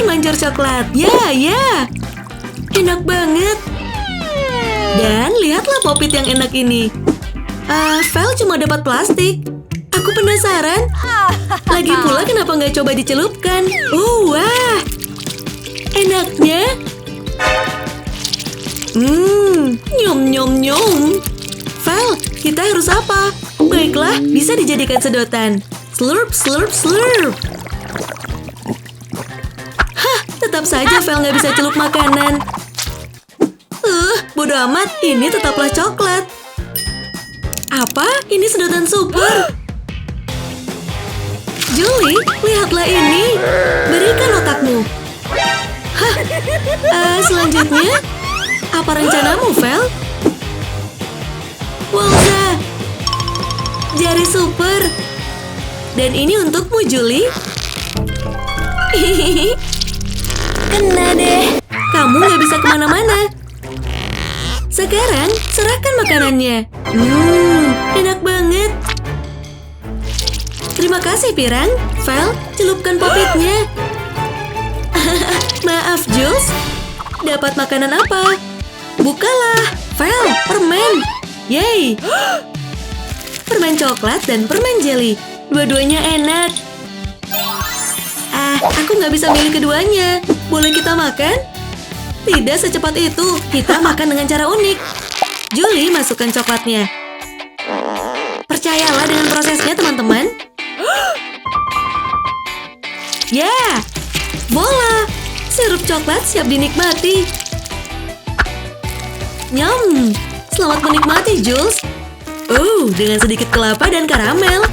mancur coklat. Ya, ya. Enak banget. Dan lihatlah popit yang enak ini. Vel cuma dapat plastik. Aku penasaran. Lagi pula kenapa nggak coba dicelupkan? Wah. Enaknya. Nyom nyom nyom. Vel, kita harus apa? Baiklah, bisa dijadikan sedotan. Slurp, slurp, slurp. Hah, tetap saja Vel nggak bisa celup makanan. Bodo amat, ini tetaplah coklat. Apa? Ini sedotan super. Julie, lihatlah ini. Berikan otakmu. Hah, selanjutnya, apa rencanamu, Vel? Wowza, jari super. Dan ini untukmu, Julie. Kena deh. Kamu nggak bisa kemana-mana. Sekarang, serahkan makanannya. Enak banget. Terima kasih, Pirang. Vel, celupkan popitnya. Maaf, Jules. Dapat makanan apa? Bukalah. Vel, permen. Yeay. Permen coklat dan permen jelly. Dua-duanya enak. Aku nggak bisa milih keduanya. Boleh kita makan? Tidak secepat itu. Kita makan dengan cara unik. Julie, masukkan coklatnya. Percayalah dengan prosesnya, teman-teman. Ya, bola. Sirup coklat siap dinikmati. Nyam. Selamat menikmati, Jules. Dengan sedikit kelapa dan karamel.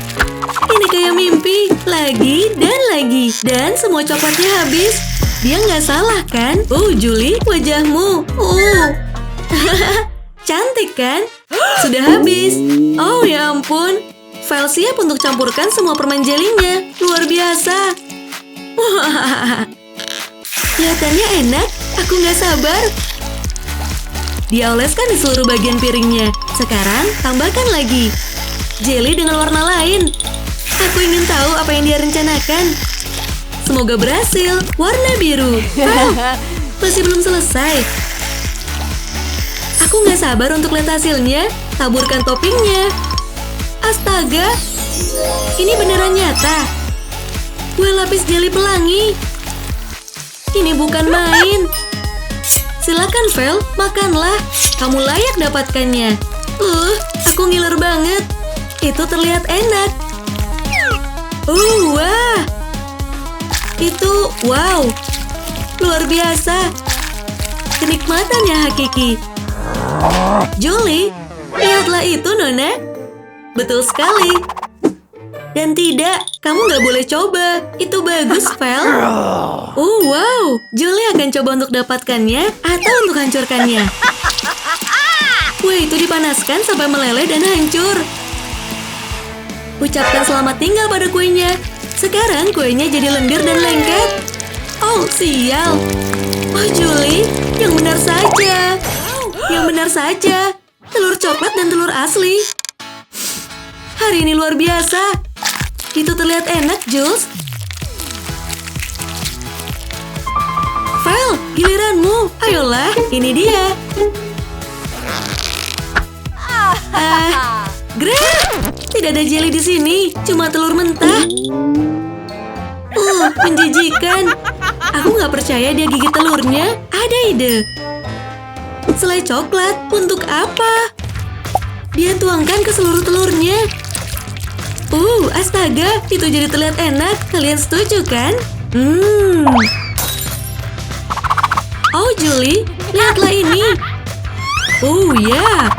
Ini kayak mimpi. Lagi dan lagi. Dan semua coklatnya habis. Dia nggak salah, kan? Julie, wajahmu. Cantik, kan? Sudah habis. Oh, ya ampun. Vel siap untuk campurkan semua permen jelinya. Luar biasa. Kelihatannya enak. Aku nggak sabar. Dia oleskan di seluruh bagian piringnya. Sekarang, tambahkan lagi. Jelly dengan warna lain. Aku ingin tahu apa yang dia rencanakan. Semoga berhasil. Warna biru. Masih belum selesai. Aku nggak sabar untuk lihat hasilnya. Taburkan toppingnya. Astaga. Ini beneran nyata. Kue lapis jelly pelangi. Ini bukan main. Silakan, Vel. Makanlah. Kamu layak dapatkannya. Aku ngiler banget. Itu terlihat enak. Wah. Itu, wow, luar biasa. Kenikmatan yang hakiki. Julie, lihatlah itu, Nona. Betul sekali. Dan tidak, kamu nggak boleh coba. Itu bagus, Vel. Wow, Julie akan coba untuk dapatkannya atau untuk hancurkannya. Kue itu dipanaskan sampai meleleh dan hancur. Ucapkan selamat tinggal pada kuenya. Sekarang kuenya jadi lendir dan lengket. Oh, sial. Julie, yang benar saja. Yang benar saja. Telur coklat dan telur asli. Hari ini luar biasa. Itu terlihat enak, Jules. Vel, giliranmu. Ayolah, ini dia. Greg, tidak ada jelly di sini. Cuma telur mentah. Menjijikan. Aku nggak percaya dia gigit telurnya. Ada ide. Selai coklat, untuk apa? Dia tuangkan ke seluruh telurnya. Astaga, itu jadi terlihat enak. Kalian setuju, kan? Oh, Julie, lihatlah ini. Ya.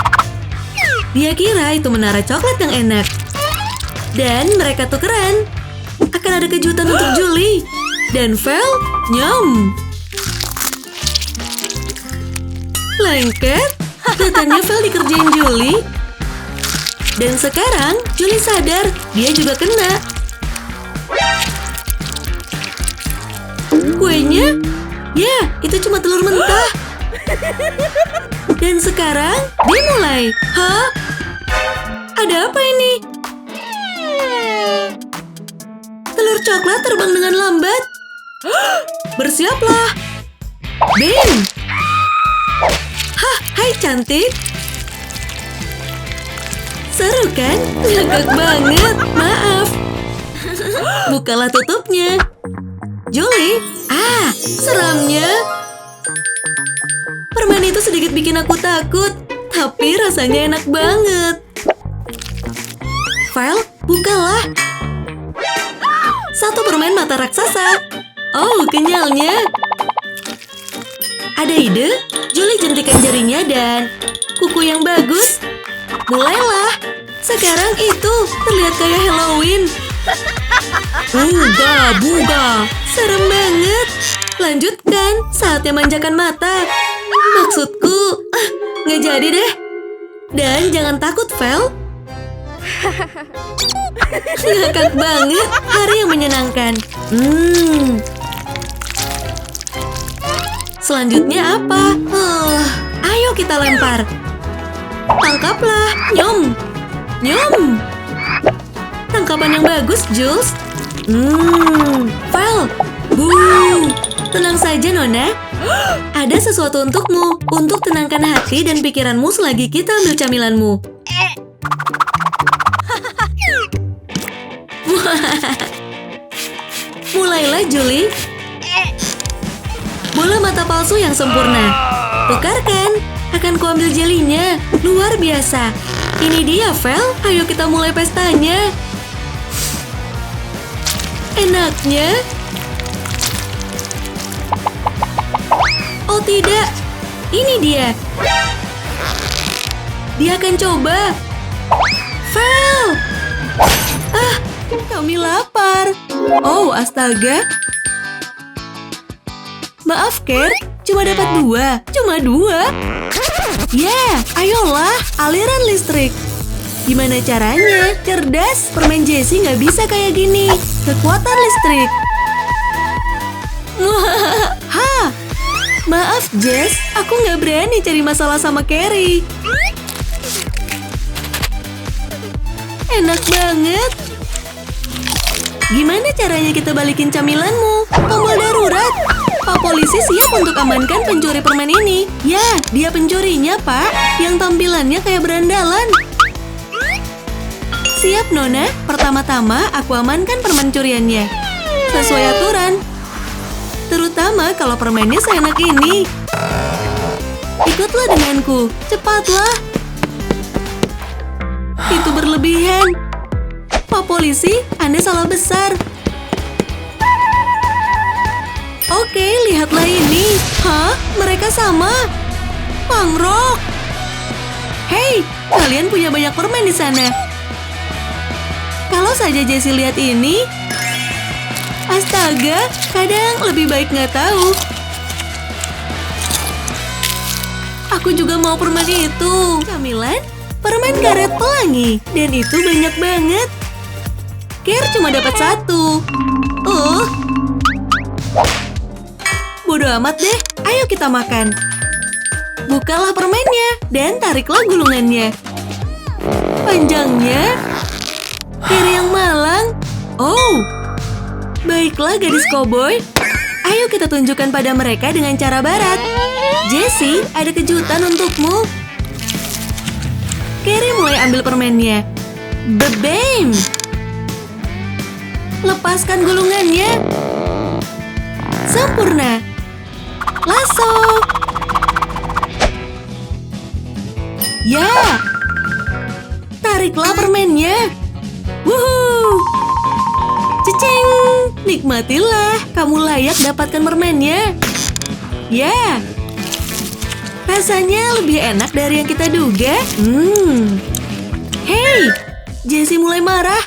Dia kira itu menara coklat yang enak. Dan mereka tukeran. Akan ada kejutan untuk Julie. Dan Vel, nyam. Lengket. Katanya Vel dikerjain Julie. Dan sekarang Julie sadar dia juga kena. Kuenya? Ya, itu cuma telur mentah. Dan sekarang dimulai. Hah? Ada apa ini? Telur coklat terbang dengan lambat. Bersiaplah. Bim. Hah, hai cantik. Seru kan? Ngakak banget. Maaf. Bukalah tutupnya. Julie, seramnya. Permen itu sedikit bikin aku takut, tapi rasanya enak banget. Vel, bukalah. Satu permen mata raksasa. Oh, kenyalnya. Ada ide? Julie jentikan jarinya dan kuku yang bagus. Mulailah. Sekarang itu terlihat kayak Halloween. Buga. Serem banget. Lanjutkan. Saatnya manjakan mata. Maksudku, nggak jadi deh. Dan jangan takut, Vel. Ngakak banget. Hari yang menyenangkan. Selanjutnya apa? Ayo kita lempar. Tangkaplah. Nyom. Tangkapan yang bagus, Jules. Vel. Tenang saja, Nona. Ada sesuatu untukmu. Untuk tenangkan hati dan pikiranmu selagi kita ambil camilanmu. Mulailah, Julie. Bola mata palsu yang sempurna. Tukarkan. Akan kuambil jelinya. Luar biasa. Ini dia, Vel. Ayo kita mulai pestanya. Enaknya. Oh tidak. Ini dia. Dia akan coba. Vel. Kami lapar. Oh, astaga. Maaf, Ker. Cuma dapat 2. Cuma 2? Ayolah. Aliran listrik. Gimana caranya? Cerdas. Permen Jessie nggak bisa kayak gini. Kekuatan listrik. Maaf, Jess. Aku nggak berani cari masalah sama Carrie. Enak banget. Gimana caranya kita balikin camilanmu? Tombol darurat. Pak polisi siap untuk amankan pencuri permen ini. Ya, dia pencurinya, Pak. Yang tampilannya kayak berandalan. Siap, Nona. Pertama-tama, aku amankan permen curiannya. Sesuai aturan. Terutama kalau permennya seenak ini. Ikutlah denganku. Cepatlah. Itu berlebihan. Pak polisi, Anda salah besar. Oke, lihatlah ini. Hah? Mereka sama. Pangrok. Hei, kalian punya banyak permen di sana. Kalau saja Jessie lihat ini. Astaga, kadang lebih baik nggak tahu. Aku juga mau permen itu. Camilan, permen karet pelangi. Dan itu banyak banget. Ker cuma dapat 1. Bodoh amat deh, ayo kita makan. Bukalah permennya dan tariklah gulungannya. Panjangnya. Kiri yang malang. Oh, baiklah gadis koboi. Ayo kita tunjukkan pada mereka dengan cara barat. Jessie, ada kejutan untukmu. Carrie mulai ambil permennya. Bebem. Lepaskan gulungannya. Sempurna. Lasso. Ya. Tariklah permennya. Wuhuu. Cicing. Nikmatilah. Kamu layak dapatkan permennya. Ya. Rasanya lebih enak dari yang kita duga. Hei. Jessie mulai marah.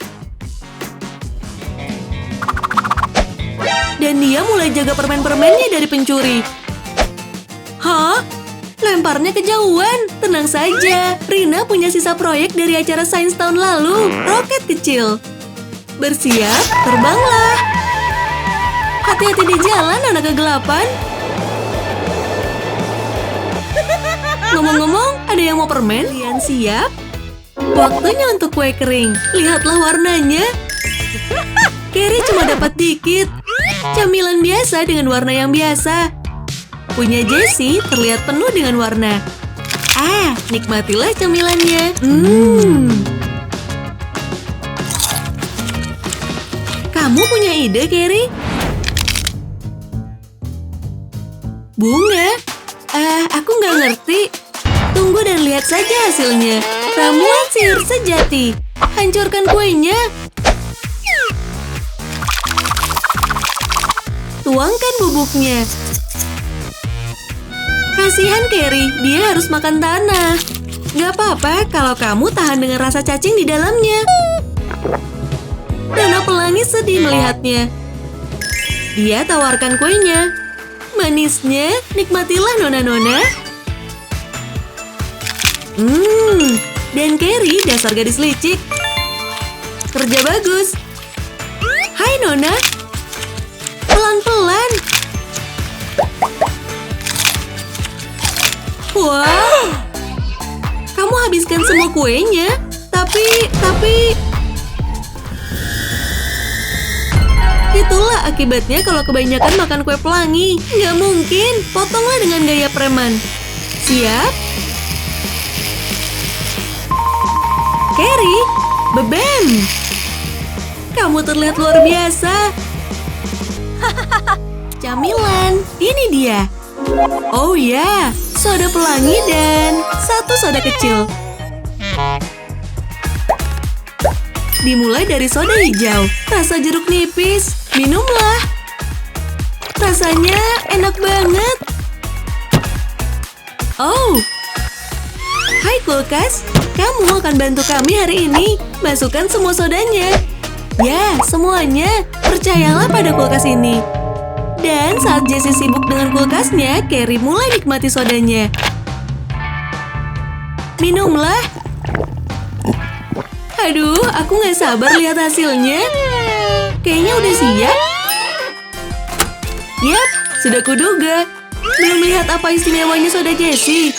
Dan dia mulai jaga permen-permennya dari pencuri. Hah? Lemparnya kejauhan. Tenang saja. Rina punya sisa proyek dari acara sains tahun lalu. Roket kecil. Bersiap, terbanglah. Hati-hati di jalan, anak kegelapan. Ngomong-ngomong, ada yang mau permen? Kalian siap? Waktunya untuk kue kering. Lihatlah warnanya. Carrie cuma dapat dikit. Camilan biasa dengan warna yang biasa. Punya Jessie terlihat penuh dengan warna. Nikmatilah camilannya. Kamu punya ide, Carrie? Bunga? Aku nggak ngerti. Tunggu dan lihat saja hasilnya. Ramuan sihir sejati. Hancurkan kuenya. Tuangkan bubuknya. Kasihan Carrie, dia harus makan tanah. Gak apa-apa kalau kamu tahan dengan rasa cacing di dalamnya. Nona Pelangi sedih melihatnya. Dia tawarkan kuenya. Manisnya, nikmatilah Nona-Nona. Dan Carrie, dasar gadis licik. Kerja bagus. Hai Nona. Pelan-pelan. Wow. Kamu habiskan semua kuenya. Tapi... Itulah akibatnya kalau kebanyakan makan kue pelangi. Nggak mungkin. Potonglah dengan gaya preman. Siap? Carrie, bebem. Kamu terlihat luar biasa. Camilan, ini dia. Oh ya, soda pelangi dan satu soda kecil. Dimulai dari soda hijau, rasa jeruk nipis. Minumlah. Rasanya enak banget. Oh. Hai kulkas, kamu akan bantu kami hari ini. Masukkan semua sodanya. Ya, semuanya. Percayalah pada kulkas ini. Dan saat Jessie sibuk dengan kulkasnya, Carrie mulai nikmati sodanya. Minumlah. Aduh, aku nggak sabar lihat hasilnya. Kayaknya udah siap. Yap, sudah kuduga. Belum lihat apa istimewanya soda Jessie.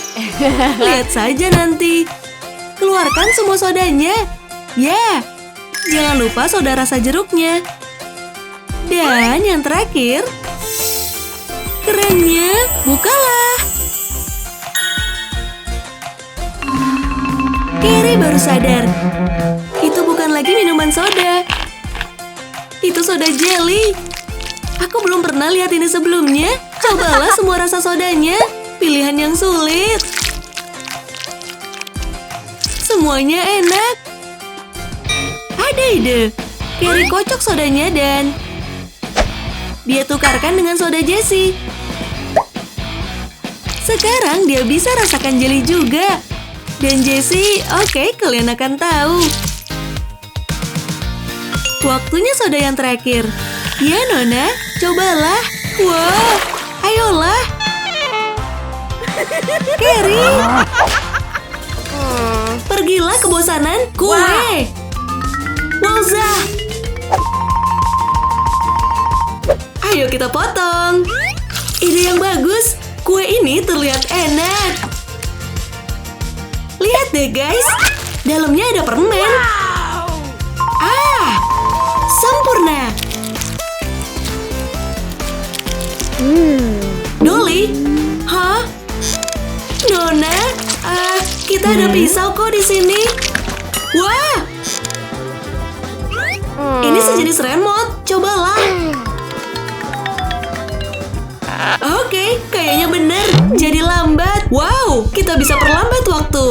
Lihat saja nanti. Keluarkan semua sodanya. Ya, jangan lupa soda rasa jeruknya. Dan yang terakhir, kerennya, bukalah. Carrie baru sadar. Itu bukan lagi minuman soda. Itu soda jelly. Aku belum pernah lihat ini sebelumnya. Cobalah semua rasa sodanya. Pilihan yang sulit. Semuanya enak. Ada ide. Carrie kocok sodanya dan dia tukarkan dengan soda Jessie. Sekarang dia bisa rasakan jelly juga. Dan Jessie, oke, kalian akan tahu. Waktunya soda yang terakhir. Ya, Nona, cobalah. Wah, ayolah. Carrie. Pergilah kebosanan kue. Wowza. Ayo kita potong. Ide yang bagus. Kue ini terlihat enak. Lihat deh guys. Dalamnya ada permen. Sempurna. Dolly? Hah? Nona? Kita ada pisau kok di sini. Wah! Ini sejenis remote. Cobalah. Oke, kayaknya benar. Jadi lambat. Wow, kita bisa perlambat waktu.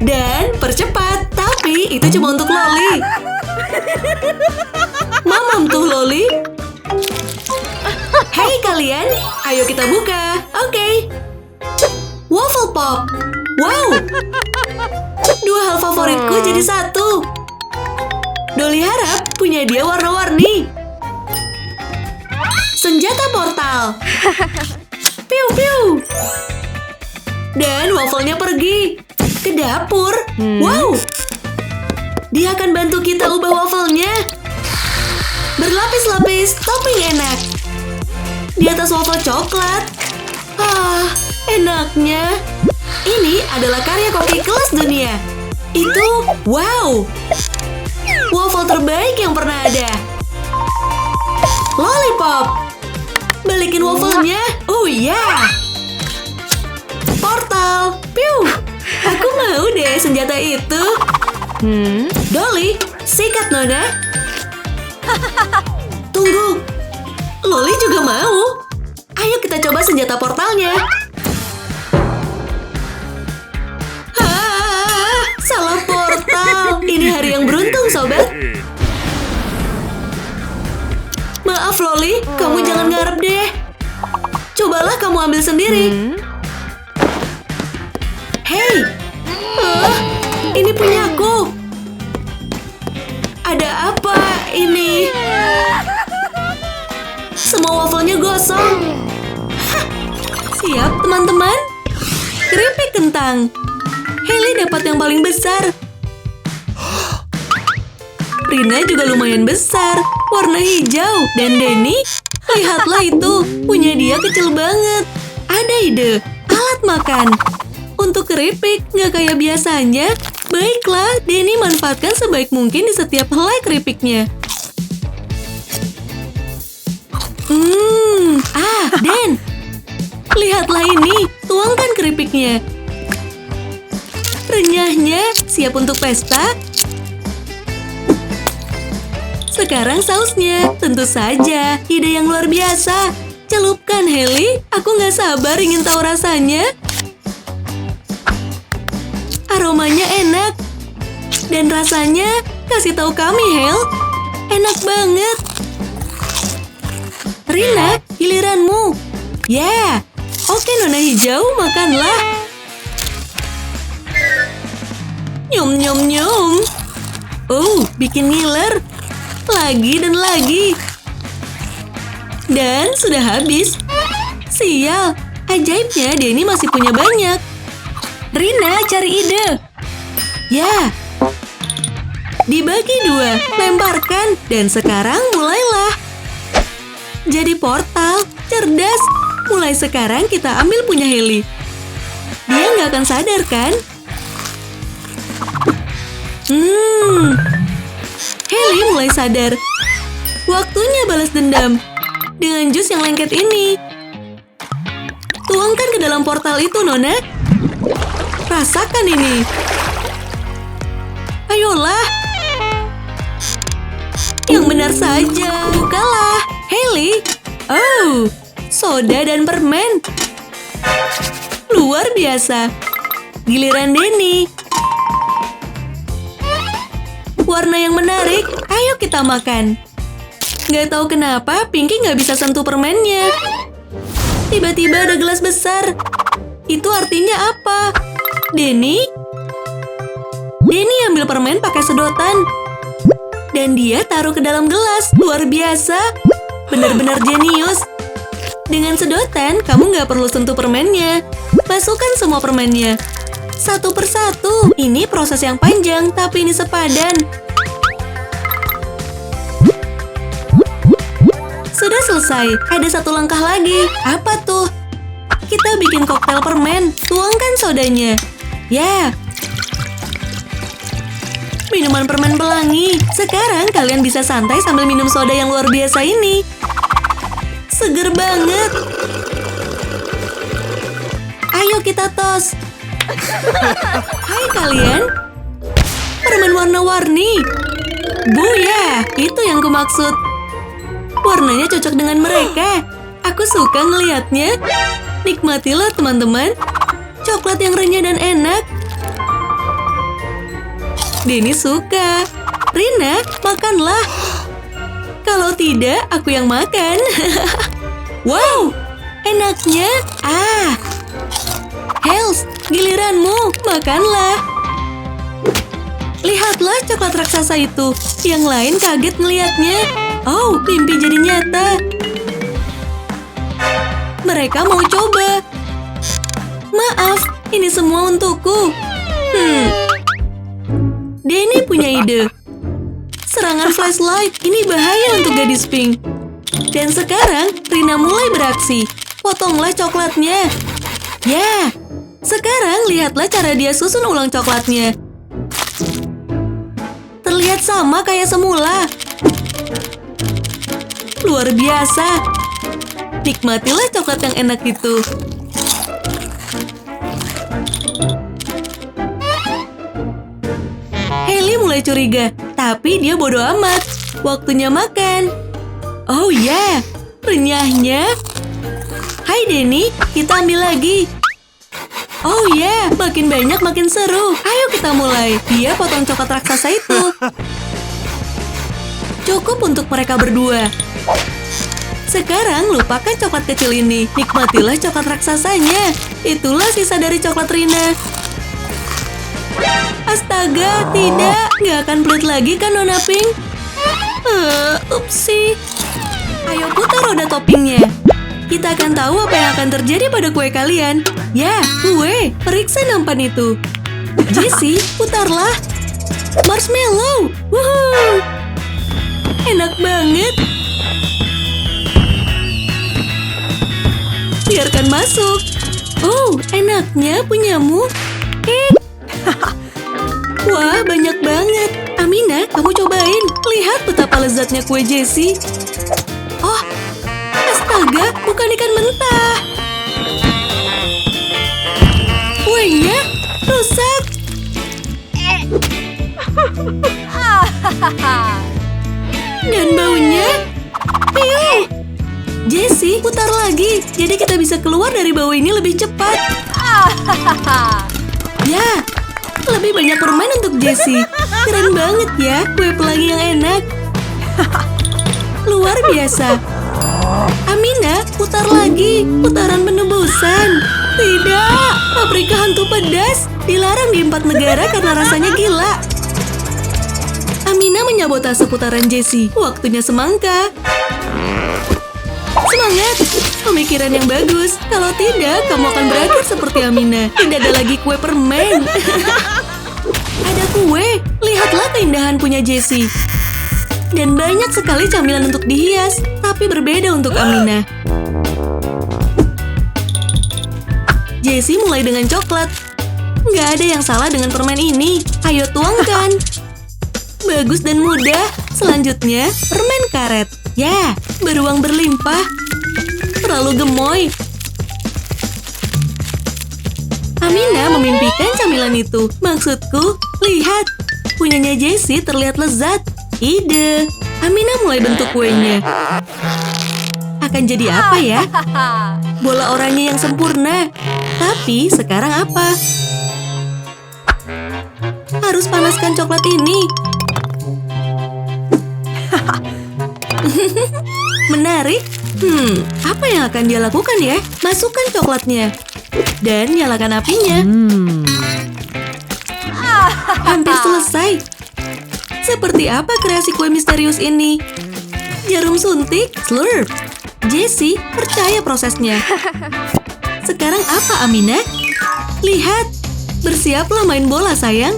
Dan percepat. Tapi itu cuma untuk Loli. Mamam tuh Loli. Hei kalian, ayo kita buka. Oke. Waffle Pop. Wow. Dua hal favoritku jadi satu. Dolly harap punya dia warna-warni. Senjata portal. Piu piu. Dan waffle-nya pergi ke dapur. Wow. Dia akan bantu kita ubah waffle-nya. Berlapis-lapis, topping enak. Di atas waffle coklat. Enaknya. Ini adalah karya koki kelas dunia. Itu, wow. Waffle terbaik yang pernah ada. Lollipop. Balikin wafelnya. Oh ya. Portal. Piu. Aku mau deh senjata itu. Dolly, sikat Nona. Tunggu. Loli juga mau. Ayo kita coba senjata portalnya. Salah portal. Ini hari yang beruntung, sobat. Maaf, Loli. Kamu jangan ngarep deh. Cobalah kamu ambil sendiri. Hei. Ini punyaku. Ada apa ini? Semua wafelnya gosong. Siap, teman-teman. Keripik kentang. Hailey dapat yang paling besar. Rina juga lumayan besar, warna hijau. Dan Denny, lihatlah itu, punya dia kecil banget. Ada ide, alat makan. Untuk keripik, nggak kayak biasanya. Baiklah, Denny manfaatkan sebaik mungkin di setiap helai keripiknya. Dan, lihatlah ini, tuangkan keripiknya. Renyahnya, siap untuk pesta. Sekarang sausnya, tentu saja, ide yang luar biasa. Celupkan, Hailey, aku nggak sabar ingin tahu rasanya. Aromanya enak. Dan rasanya, kasih tahu kami, Hail. Enak banget. Rina, giliranmu. Ya, oke Nona Hijau, makanlah. Nyum nyum nyum. Oh, bikin ngiler. Lagi dan lagi. Dan sudah habis. Sial, ajaibnya Denny masih punya banyak. Rina cari ide. Ya. Dibagi 2, lemparkan, dan sekarang mulailah. Jadi portal, cerdas. Mulai sekarang kita ambil punya Hailey. Dia nggak akan sadar kan? Hailey mulai sadar. Waktunya balas dendam. Dengan jus yang lengket ini. Tuangkan ke dalam portal itu, Nona. Rasakan ini. Ayolah. Yang benar saja. Bukalah. Hailey. Oh, soda dan permen. Luar biasa. Giliran Denny. Warna yang menarik. Ayo kita makan. Gak tahu kenapa Pinky gak bisa sentuh permennya. Tiba-tiba ada gelas besar. Itu artinya apa? Denny ambil permen pakai sedotan. Dan dia taruh ke dalam gelas. Luar biasa. Benar-benar jenius. Dengan sedotan, kamu nggak perlu sentuh permennya. Masukkan semua permennya. Satu persatu. Ini proses yang panjang, tapi ini sepadan. Sudah selesai. Ada satu langkah lagi. Apa tuh? Kita bikin koktail permen. Tuangkan sodanya. Ya. Minuman permen pelangi. Sekarang kalian bisa santai sambil minum soda yang luar biasa ini. Seger banget. Ayo kita tos. Hai kalian. Permen warna-warni. Buya, itu yang kumaksud. Warnanya cocok dengan mereka. Aku suka ngelihatnya. Nikmatilah teman-teman. Coklat yang renyah dan enak. Denny suka. Rina, makanlah. Kalau tidak, aku yang makan. Wow, enaknya. Hels, giliranmu. Makanlah. Lihatlah coklat raksasa itu. Yang lain kaget ngelihatnya. Oh, mimpi jadi nyata. Mereka mau coba. Maaf, ini semua untukku. Denny punya ide. Serangan flashlight, ini bahaya untuk gadis pink. Dan sekarang, Rina mulai beraksi. Potonglah coklatnya. Ya, sekarang lihatlah cara dia susun ulang coklatnya. Terlihat sama kayak semula. luar biasa. Nikmatilah coklat yang enak itu. Hailey mulai curiga, tapi dia bodoh amat. Waktunya makan. Oh ya, renyahnya. Hai Denny, kita ambil lagi. Oh ya, makin banyak makin seru. Ayo kita mulai. Dia potong coklat raksasa itu. Cukup untuk mereka berdua. Sekarang lupakan coklat kecil ini. Nikmatilah coklat raksasanya. Itulah sisa dari coklat Rina. Astaga, tidak. Nggak akan pelit lagi kan Nona Pink? Upsi. Ayo putar roda toppingnya. Kita akan tahu apa yang akan terjadi pada kue kalian. Ya, kue. Periksa nampan itu. Jessie, putarlah. Marshmallow. Wuhuu. Enak banget. Biarkan masuk. Oh, enaknya punyamu. Wah, banyak banget. Amina, kamu cobain. Lihat betapa lezatnya kue Jessie. Oh, astaga, bukan ikan mentah. Kuenya rusak. Dan baunya. Piu. Jessie, putar lagi. Jadi kita bisa keluar dari bau ini lebih cepat. Ya, lebih banyak permen untuk Jessie. Keren banget ya, kue pelangi yang enak. Luar biasa. Amina, putar lagi. Putaran penebusan. Tidak, paprika hantu pedas. Dilarang di 4 negara karena rasanya gila. Amina menyabotase putaran Jessie. Waktunya semangka. Semangat! Pemikiran yang bagus. Kalau tidak, kamu akan berakhir seperti Amina. Tidak ada lagi kue permen. Ada kue. Lihatlah keindahan punya Jessie. Dan banyak sekali camilan untuk dihias, tapi berbeda untuk Amina. Jessie mulai dengan coklat. Nggak ada yang salah dengan permen ini. Ayo tuangkan. Bagus dan mudah. Selanjutnya, permen karet. Ya, beruang berlimpah. Terlalu gemoy. Amina memimpikan camilan itu. Maksudku, lihat. Punyanya Jessie terlihat lezat. Ide. Amina mulai bentuk kuenya. Akan jadi apa ya? Bola oranye yang sempurna. Tapi sekarang apa? Harus panaskan coklat ini. Menarik. Apa yang akan dia lakukan ya? Masukkan coklatnya. Dan nyalakan apinya. Hampir selesai. Seperti apa kreasi kue misterius ini? Jarum suntik, slurp. Jessie, percaya prosesnya. Sekarang apa, Amina? Lihat. Bersiaplah main bola, sayang.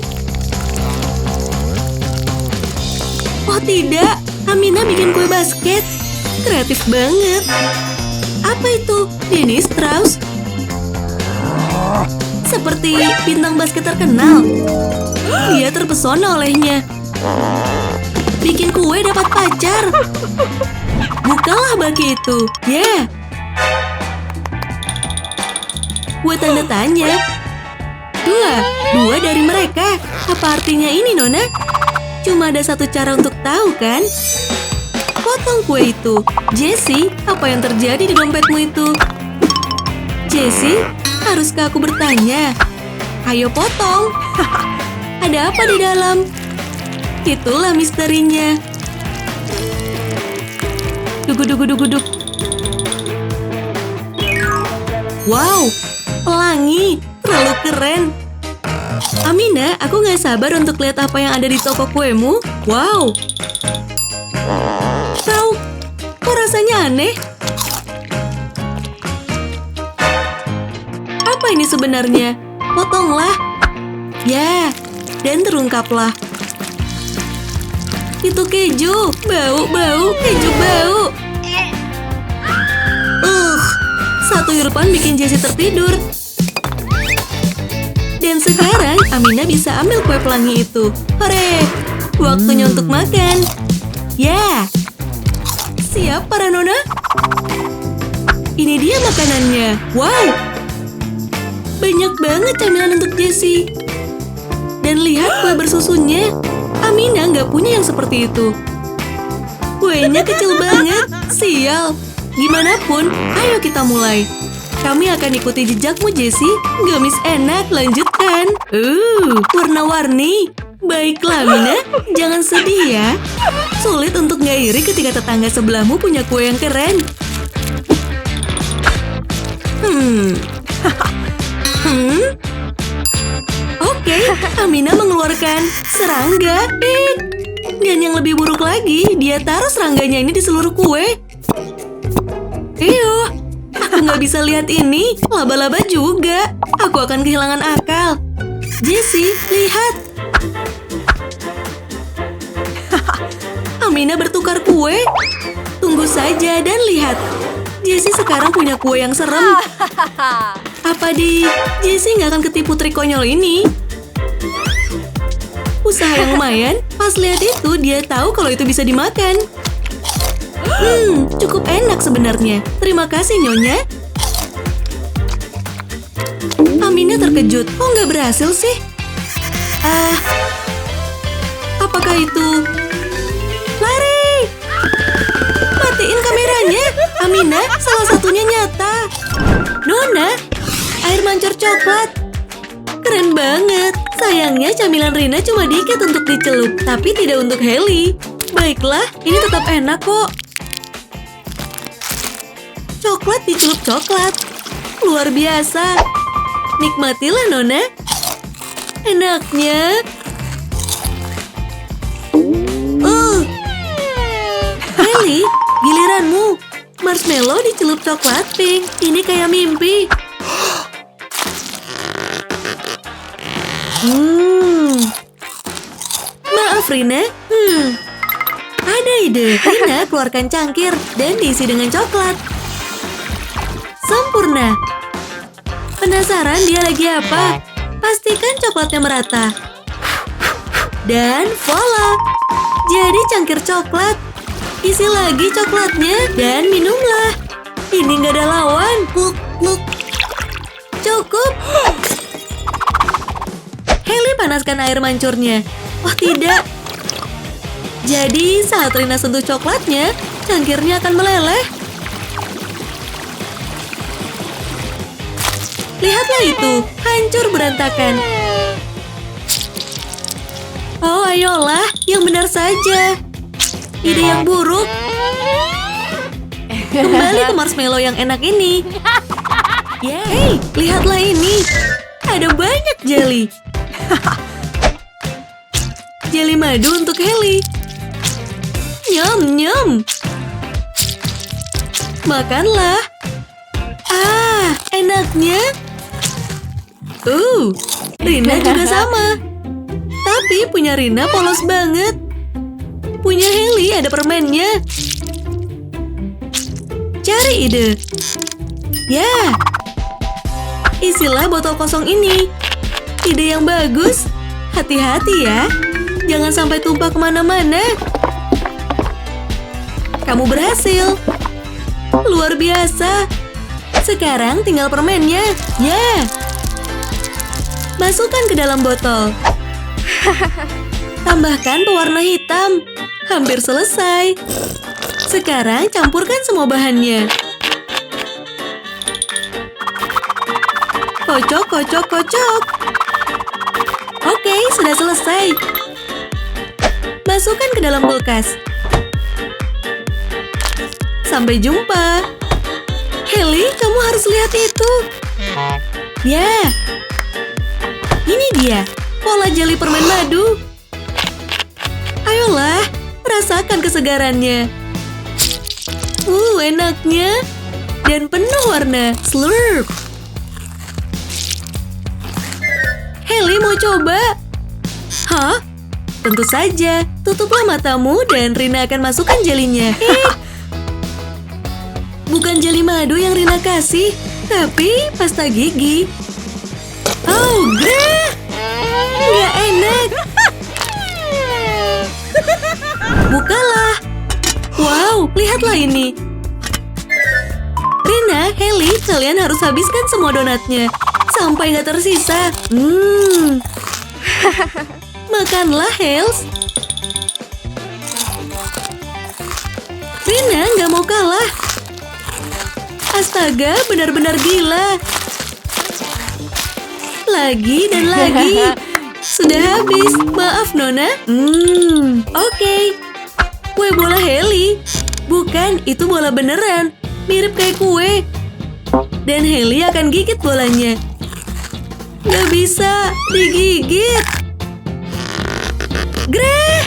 Oh tidak, Amina bikin kue basket. Kreatif banget. Apa itu? Denny Strauss? Seperti bintang basket terkenal. Dia terpesona olehnya. Bikin kue dapat pacar. Bukalah baki itu. Ya. Kue tanda tanya. Dua dari mereka. Apa artinya ini, Nona? Cuma ada satu cara untuk tahu, kan? Potong kue itu. Jessie, apa yang terjadi di dompetmu itu? Jessie, haruskah aku bertanya? Ayo potong. Ada apa di dalam? Itulah misterinya. Dugudugudugudug. Wow, pelangi. Terlalu keren. Amina, aku nggak sabar untuk lihat apa yang ada di toko kuemu. Wow. Tahu, kok rasanya aneh? Apa ini sebenarnya? Potonglah. Ya, dan terungkaplah. Itu keju. Bau, keju bau. Satu hirupan bikin Jessie tertidur. Dan sekarang Amina bisa ambil kue pelangi itu. Hore! Waktunya untuk makan. Ya. Siap para nona? Ini dia makanannya. Wow! Banyak banget camilan untuk Jessie. Dan lihat kue bersusunya. Amina nggak punya yang seperti itu. Kuenya kecil banget. Sial. Gimana pun, ayo kita mulai. Kami akan ikuti jejakmu, Jessie. Gamis enak, lanjutkan. Warna-warni. Baiklah, Amina. Jangan sedih ya. Sulit untuk nggak iri ketika tetangga sebelahmu punya kue yang keren. Oke, Amina mengeluarkan serangga. Dan yang lebih buruk lagi, dia taruh serangganya ini di seluruh kue. Aku nggak bisa lihat ini. Laba-laba juga. Aku akan kehilangan akal. Jessie, lihat. Amina bertukar kue. Tunggu saja dan lihat. Jessie sekarang punya kue yang serem. Apa Jessie nggak akan ketipu trik konyol ini? Usaha yang lumayan. Pas lihat itu, dia tahu kalau itu bisa dimakan. Cukup enak sebenarnya. Terima kasih, Nyonya. Amina terkejut. Kok nggak berhasil sih? Apakah itu? Lari! Matiin kameranya. Amina, salah satunya nyata. Nona, air mancur coklat. Keren banget. Sayangnya camilan Rina cuma dikit untuk dicelup, tapi tidak untuk Hailey. Baiklah, ini tetap enak kok. Coklat dicelup coklat. Luar biasa. Nikmatilah, Nona. Enaknya. Hailey, giliranmu. Marshmallow dicelup coklat pink. Ini kayak mimpi. Maaf, Rina. Ada ide. Rina keluarkan cangkir dan diisi dengan coklat. Sempurna. Penasaran dia lagi apa? Pastikan coklatnya merata. Dan voila. Jadi cangkir coklat. Isi lagi coklatnya dan minumlah. Ini nggak ada lawan. Pluk. Cukup. Hailey panaskan air mancurnya. Oh tidak. Jadi saat Rina sentuh coklatnya, cangkirnya akan meleleh. Lihatlah itu, hancur berantakan. Oh ayolah, yang benar saja. Ide yang buruk. Kembali ke marshmallow yang enak ini. Yeay, lihatlah ini. Ada banyak jelly. Jelly madu untuk Hailey. Nyam. Makanlah. Enaknya. Rina juga sama. Tapi punya Rina polos banget. Punya Hailey ada permennya. Cari ide. Ya. Isilah botol kosong ini. Ide yang bagus. Hati-hati ya. Jangan sampai tumpah kemana-mana. Kamu berhasil. Luar biasa. Sekarang tinggal permennya. Ya. Masukkan ke dalam botol. Tambahkan pewarna hitam. Hampir selesai. Sekarang campurkan semua bahannya. Kocok. Oke, sudah selesai. Masukkan ke dalam kulkas. Sampai jumpa. Hailey, kamu harus lihat itu. Ya. Ini dia, pola jelly permen madu. Ayolah, rasakan kesegarannya. Enaknya. Dan penuh warna. Slurp. Hailey mau coba? Hah? Tentu saja. Tutuplah matamu dan Rina akan masukkan jelinya. Bukan jeli madu yang Rina kasih, tapi pasta gigi. Nggak enak. Bukalah. Wow, lihatlah ini. Rina, Haley, kalian harus habiskan semua donatnya. Sampai nggak tersisa. Makanlah, Hales. Rina nggak mau kalah. Astaga, benar-benar gila. Lagi dan lagi. Sudah habis. Maaf, Nona. Oke. Kue bola Haley. Bukan, itu bola beneran. Mirip kayak kue. Dan Haley akan gigit bolanya. Gak bisa digigit. Greh!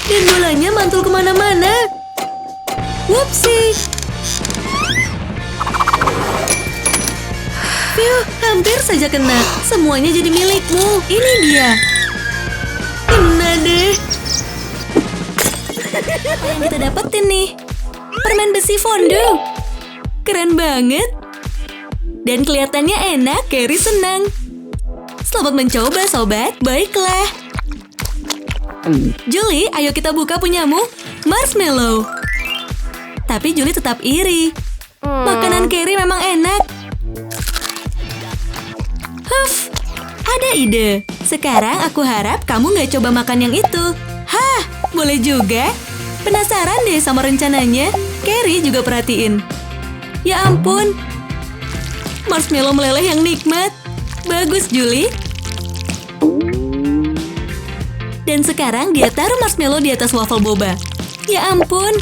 Dan bolanya mantul kemana-mana. Whoopsie. Phew, hampir saja kena. Semuanya jadi milikmu. Ini dia. Kena deh. Apa yang kita dapetin nih? Permen besi fondue. Keren banget. Dan kelihatannya enak, Carrie senang. Selamat mencoba, sobat. Baiklah. Julie, ayo kita buka punyamu. Marshmallow. Tapi Julie tetap iri. Makanan Carrie memang enak. Huff, ada ide. Sekarang aku harap kamu nggak coba makan yang itu. Hah, boleh juga. Penasaran deh sama rencananya. Carrie juga perhatiin. Ya ampun. Marshmallow meleleh yang nikmat. Bagus, Julie. Dan sekarang dia taruh marshmallow di atas waffle boba. Ya ampun.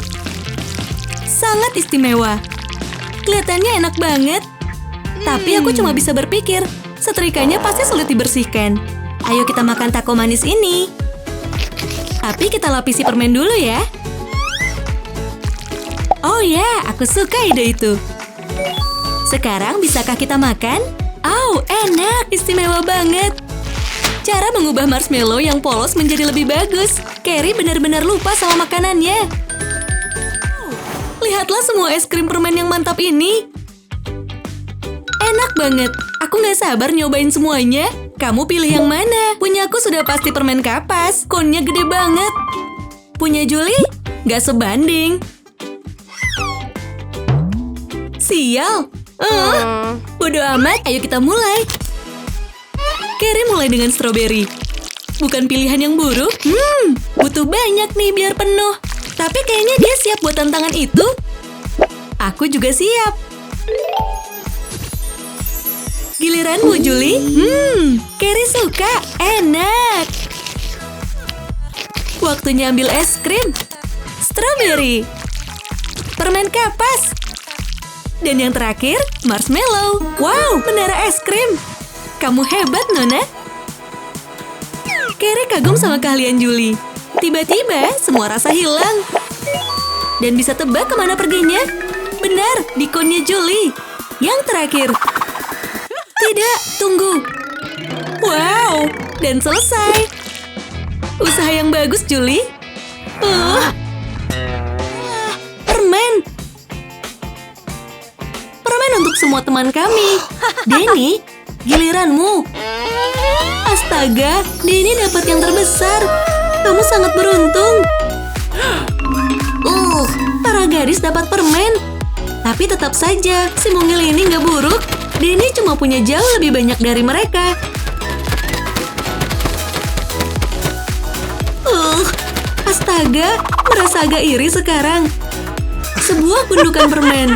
Sangat istimewa. Kelihatannya enak banget. Tapi aku cuma bisa berpikir, setrikanya pasti sulit dibersihkan. Ayo kita makan taco manis ini. Tapi kita lapisi permen dulu ya. Oh ya, aku suka ide itu. Sekarang bisakah kita makan? Oh, enak, istimewa banget. Cara mengubah marshmallow yang polos menjadi lebih bagus. Carrie benar-benar lupa sama makanannya. Lihatlah semua es krim permen yang mantap ini. Enak banget. Aku nggak sabar nyobain semuanya. Kamu pilih yang mana? Punya aku sudah pasti permen kapas. Konnya gede banget. Punya Julie? Nggak sebanding. Sial. Bodoh amat. Ayo kita mulai. Carrie mulai dengan strawberry. Bukan pilihan yang buruk. Butuh banyak nih biar penuh. Tapi kayaknya dia siap buat tantangan itu. Aku juga siap. Giliranmu, Julie. Carrie suka. Enak. Waktunya ambil es krim. Strawberry. Permen kapas. Dan yang terakhir, marshmallow. Wow, menara es krim. Kamu hebat, Nona. Carrie kagum sama keahlian Julie. Tiba-tiba, semua rasa hilang. Dan bisa tebak kemana perginya? Benar, di konnya Julie. Yang terakhir. Tidak, tunggu. Wow, dan selesai. Usaha yang bagus, Julie. Permen. Permen untuk semua teman kami. Denny, giliranmu. Astaga, Denny dapat yang terbesar. Kamu sangat beruntung. Para gadis dapat permen. Tapi tetap saja, si mungil ini nggak buruk. Denny cuma punya jauh lebih banyak dari mereka. Astaga, merasa agak iri sekarang. Sebuah gundukan permen.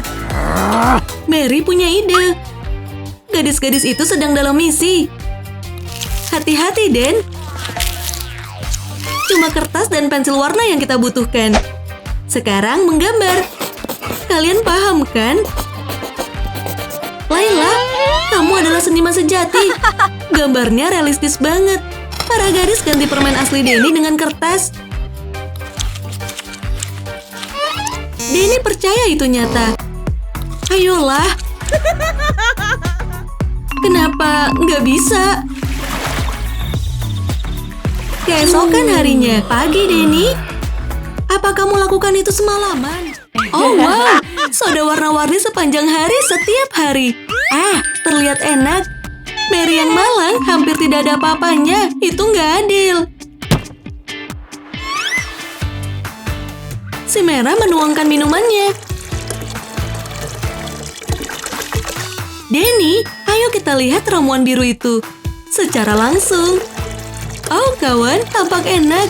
Mary punya ide. Gadis-gadis itu sedang dalam misi. Hati-hati, Den. Cuma kertas dan pensil warna yang kita butuhkan. Sekarang menggambar. Kalian paham, kan? Layla, kamu adalah seniman sejati. Gambarnya realistis banget. Para gadis ganti permen asli Denny dengan kertas. Denny percaya itu nyata. Ayolah. Kenapa nggak bisa? Keesokan harinya, pagi Denny. Apa kamu lakukan itu semalaman? Oh wow, soda warna-warni sepanjang hari setiap hari. Terlihat enak. Mary yang malang hampir tidak ada apa-apanya. Itu nggak adil. Si merah menuangkan minumannya. Denny, ayo kita lihat ramuan biru itu secara langsung. Oh, kawan, tampak enak.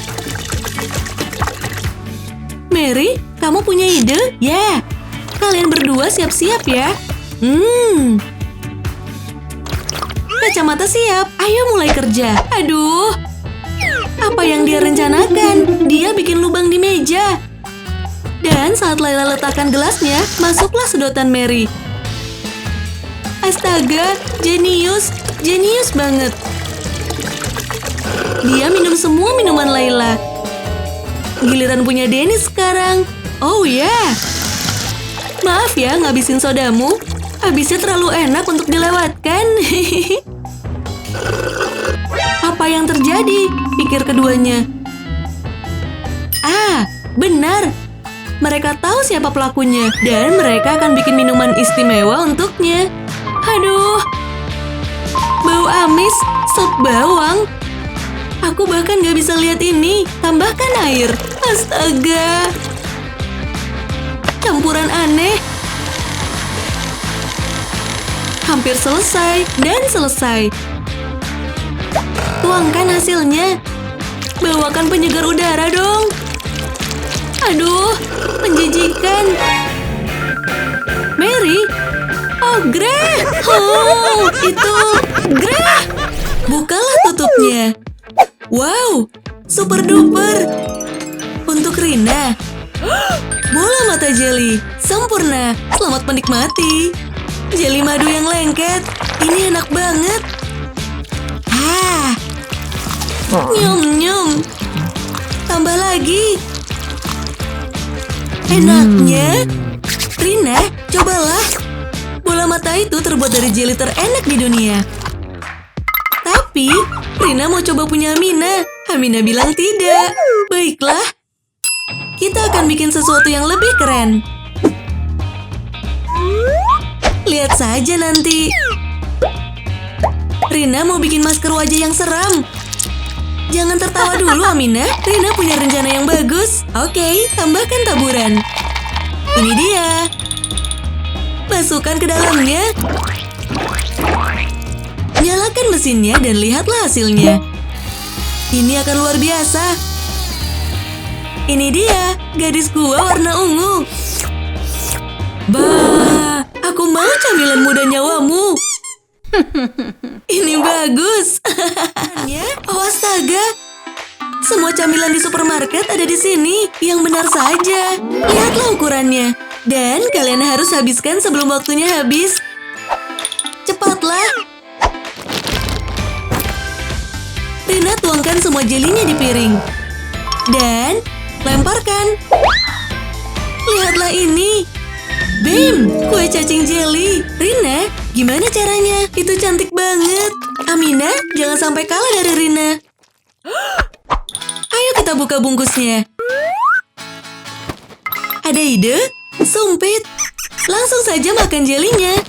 Mary, kamu punya ide? Ya, kalian berdua siap-siap ya. Kacamata siap, ayo mulai kerja. Aduh, apa yang dia rencanakan? Dia bikin lubang di meja. Dan saat Layla letakkan gelasnya, masuklah sedotan Mary. Astaga, jenius banget. Dia minum semua minuman Layla. Giliran punya Denny sekarang. Oh ya, maaf ya ngabisin sodamu. Habisnya terlalu enak untuk dilewatkan. Apa yang terjadi? Pikir keduanya. Ah, benar. Mereka tahu siapa pelakunya. Dan mereka akan bikin minuman istimewa untuknya. Aduh, bau amis, sop bawang. Aku bahkan gak bisa lihat ini. Tambahkan air. Astaga. Campuran aneh. Hampir selesai dan selesai. Tuangkan hasilnya. Bawakan penyegar udara dong. Aduh, menjijikan. Mary? Oh, Greh. Oh, itu Greh. Bukalah tutupnya. Wow, super duper. Untuk Rina. Bola mata jelly. Sempurna. Selamat menikmati. Jeli madu yang lengket. Ini enak banget. Nyum-nyum. Tambah lagi. Enaknya. Rina, cobalah. Bola mata itu terbuat dari jeli terenak di dunia. Tapi, Rina mau coba punya Amina. Amina bilang tidak. Baiklah. Kita akan bikin sesuatu yang lebih keren. Lihat saja nanti. Rina mau bikin masker wajah yang seram. Jangan tertawa dulu, Amina. Rina punya rencana yang bagus. Oke, tambahkan taburan. Ini dia. Masukkan ke dalamnya. Nyalakan mesinnya dan lihatlah hasilnya. Ini akan luar biasa. Ini dia, gadis gua warna ungu. Bah, aku mau camilan muda nyawamu. Ini bagus. Oh, astaga. Semua camilan di supermarket ada di sini. Yang benar saja. Lihatlah ukurannya. Dan kalian harus habiskan sebelum waktunya habis. Cepatlah. Rina tuangkan semua jelinya di piring. Dan lemparkan. Lihatlah ini. Bim, kue cacing jelly. Rina, gimana caranya? Itu cantik banget. Amina, jangan sampai kalah dari Rina. Ayo kita buka bungkusnya. Ada ide? Sumpit. Langsung saja makan jelinya.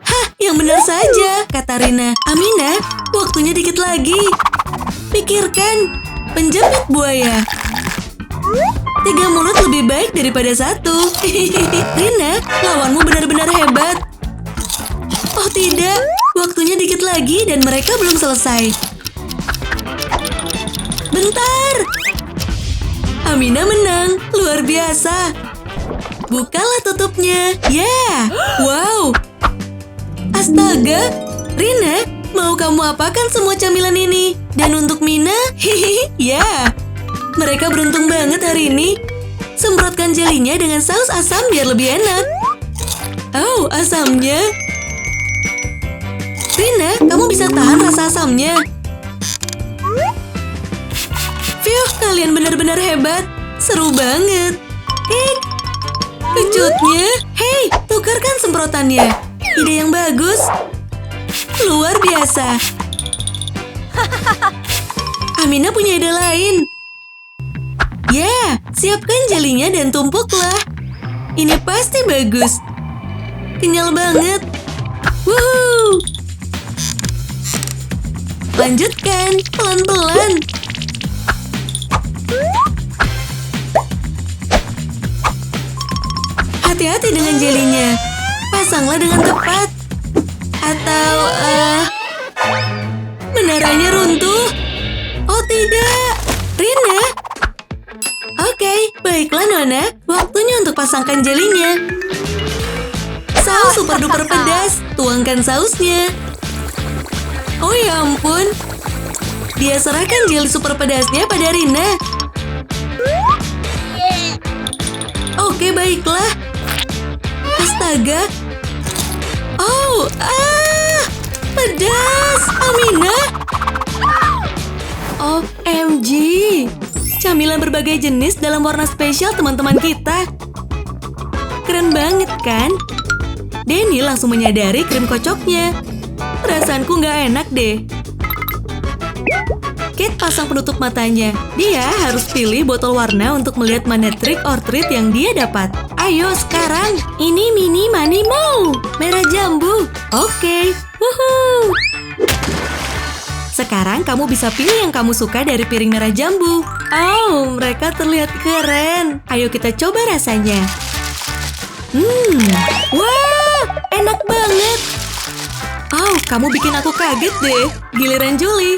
Hah, yang benar saja, kata Rina. Amina, waktunya dikit lagi. Pikirkan, penjepit buaya. 3 mulut lebih baik daripada 1. Rina, lawanmu benar-benar hebat. Oh tidak, waktunya dikit lagi dan mereka belum selesai. Bentar. Amina menang, luar biasa. Bukalah tutupnya. Yeah, wow. Astaga, Rina, mau kamu apakan semua camilan ini? Dan untuk Mina, ya. Mereka beruntung banget hari ini. Semprotkan jelinya dengan saus asam biar lebih enak. Oh, asamnya. Rina, kamu bisa tahan rasa asamnya. Phew, kalian benar-benar hebat. Seru banget. Kejutnya. Hei, tukarkan semprotannya. Ide yang bagus. Luar biasa. Amina punya ide lain. Ya, siapkan jelinya dan tumpuklah. Ini pasti bagus. Kenyal banget. Woohoo! Lanjutkan, pelan-pelan. Hati-hati dengan jelinya. Pasanglah dengan tepat. Atau, menaranya runtuh. Oh tidak, Rina. Oke, baiklah Nona. Waktunya untuk pasangkan jelinya. Saus super duper pedas. Tuangkan sausnya. Oh ya ampun. Dia serahkan jeli super pedasnya pada Rina. Oke, baiklah. Astaga. Oh, pedas. Amina. OMG. Camilan berbagai jenis dalam warna spesial teman-teman kita. Keren banget kan? Denny langsung menyadari krim kocoknya. Perasaanku nggak enak deh. Kate pasang penutup matanya. Dia harus pilih botol warna untuk melihat mana trick or treat yang dia dapat. Ayo sekarang. Ini mini mani mo. Merah jambu. Oke. Wuhuu. Sekarang kamu bisa pilih yang kamu suka dari piring merah jambu. Oh, mereka terlihat keren. Ayo kita coba rasanya. Wah, enak banget. Oh, kamu bikin aku kaget deh. Giliran Julie.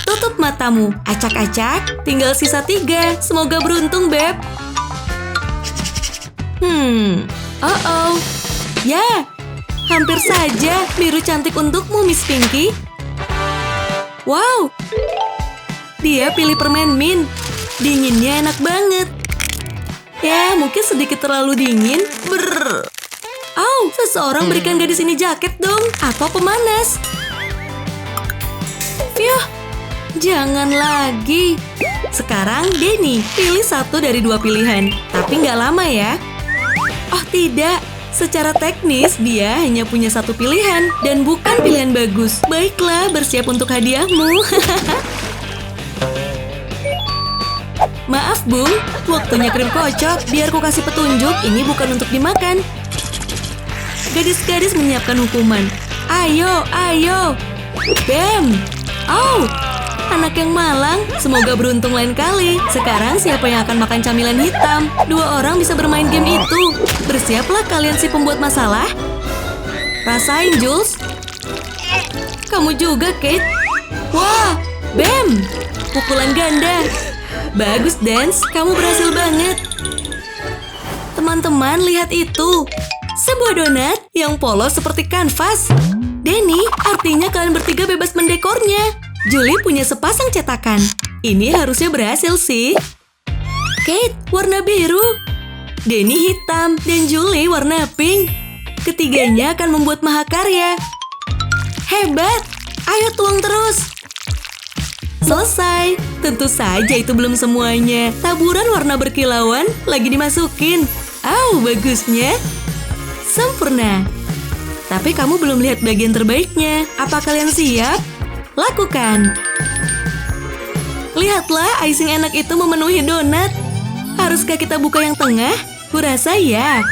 Tutup matamu. Acak-acak. Tinggal sisa 3. Semoga beruntung, Beb. Oh. Ya, hampir saja. Biru cantik untukmu, Miss Pinky. Wow. Dia pilih permen mint. Dinginnya enak banget. Ya, mungkin sedikit terlalu dingin. Brrr. Oh, seseorang berikan gadis ini jaket dong. Atau pemanas. Phew. Jangan lagi. Sekarang Denny, pilih 1 dari 2 pilihan. Tapi nggak lama ya. Oh tidak, secara teknis dia hanya punya 1 pilihan. Dan bukan pilihan bagus. Baiklah, bersiap untuk hadiahmu. Maaf Bung, waktunya krim kocok. Biar ku kasih petunjuk, ini bukan untuk dimakan. Gadis-gadis menyiapkan hukuman. Ayo. Bam. Oh, anak yang malang, semoga beruntung lain kali. Sekarang siapa yang akan makan camilan hitam? 2 orang bisa bermain game itu. Bersiaplah kalian si pembuat masalah. Rasain, Jules. Kamu juga, Kate. Wah, bam. Pukulan ganda. Bagus, Dance. Kamu berhasil banget. Teman-teman, lihat itu. Sebuah donat yang polos seperti kanvas. Denny, artinya kalian bertiga bebas mendekornya. Julie punya sepasang cetakan. Ini harusnya berhasil sih. Kate, warna biru. Denny hitam dan Julie warna pink. Ketiganya akan membuat mahakarya. Hebat! Ayo tuang terus. Selesai. Tentu saja itu belum semuanya. Taburan warna berkilauan lagi dimasukin. Bagusnya. Sempurna. Tapi kamu belum lihat bagian terbaiknya. Apa kalian siap? Lakukan. Lihatlah, icing enak itu memenuhi donat. Haruskah kita buka yang tengah? Kurasa ya.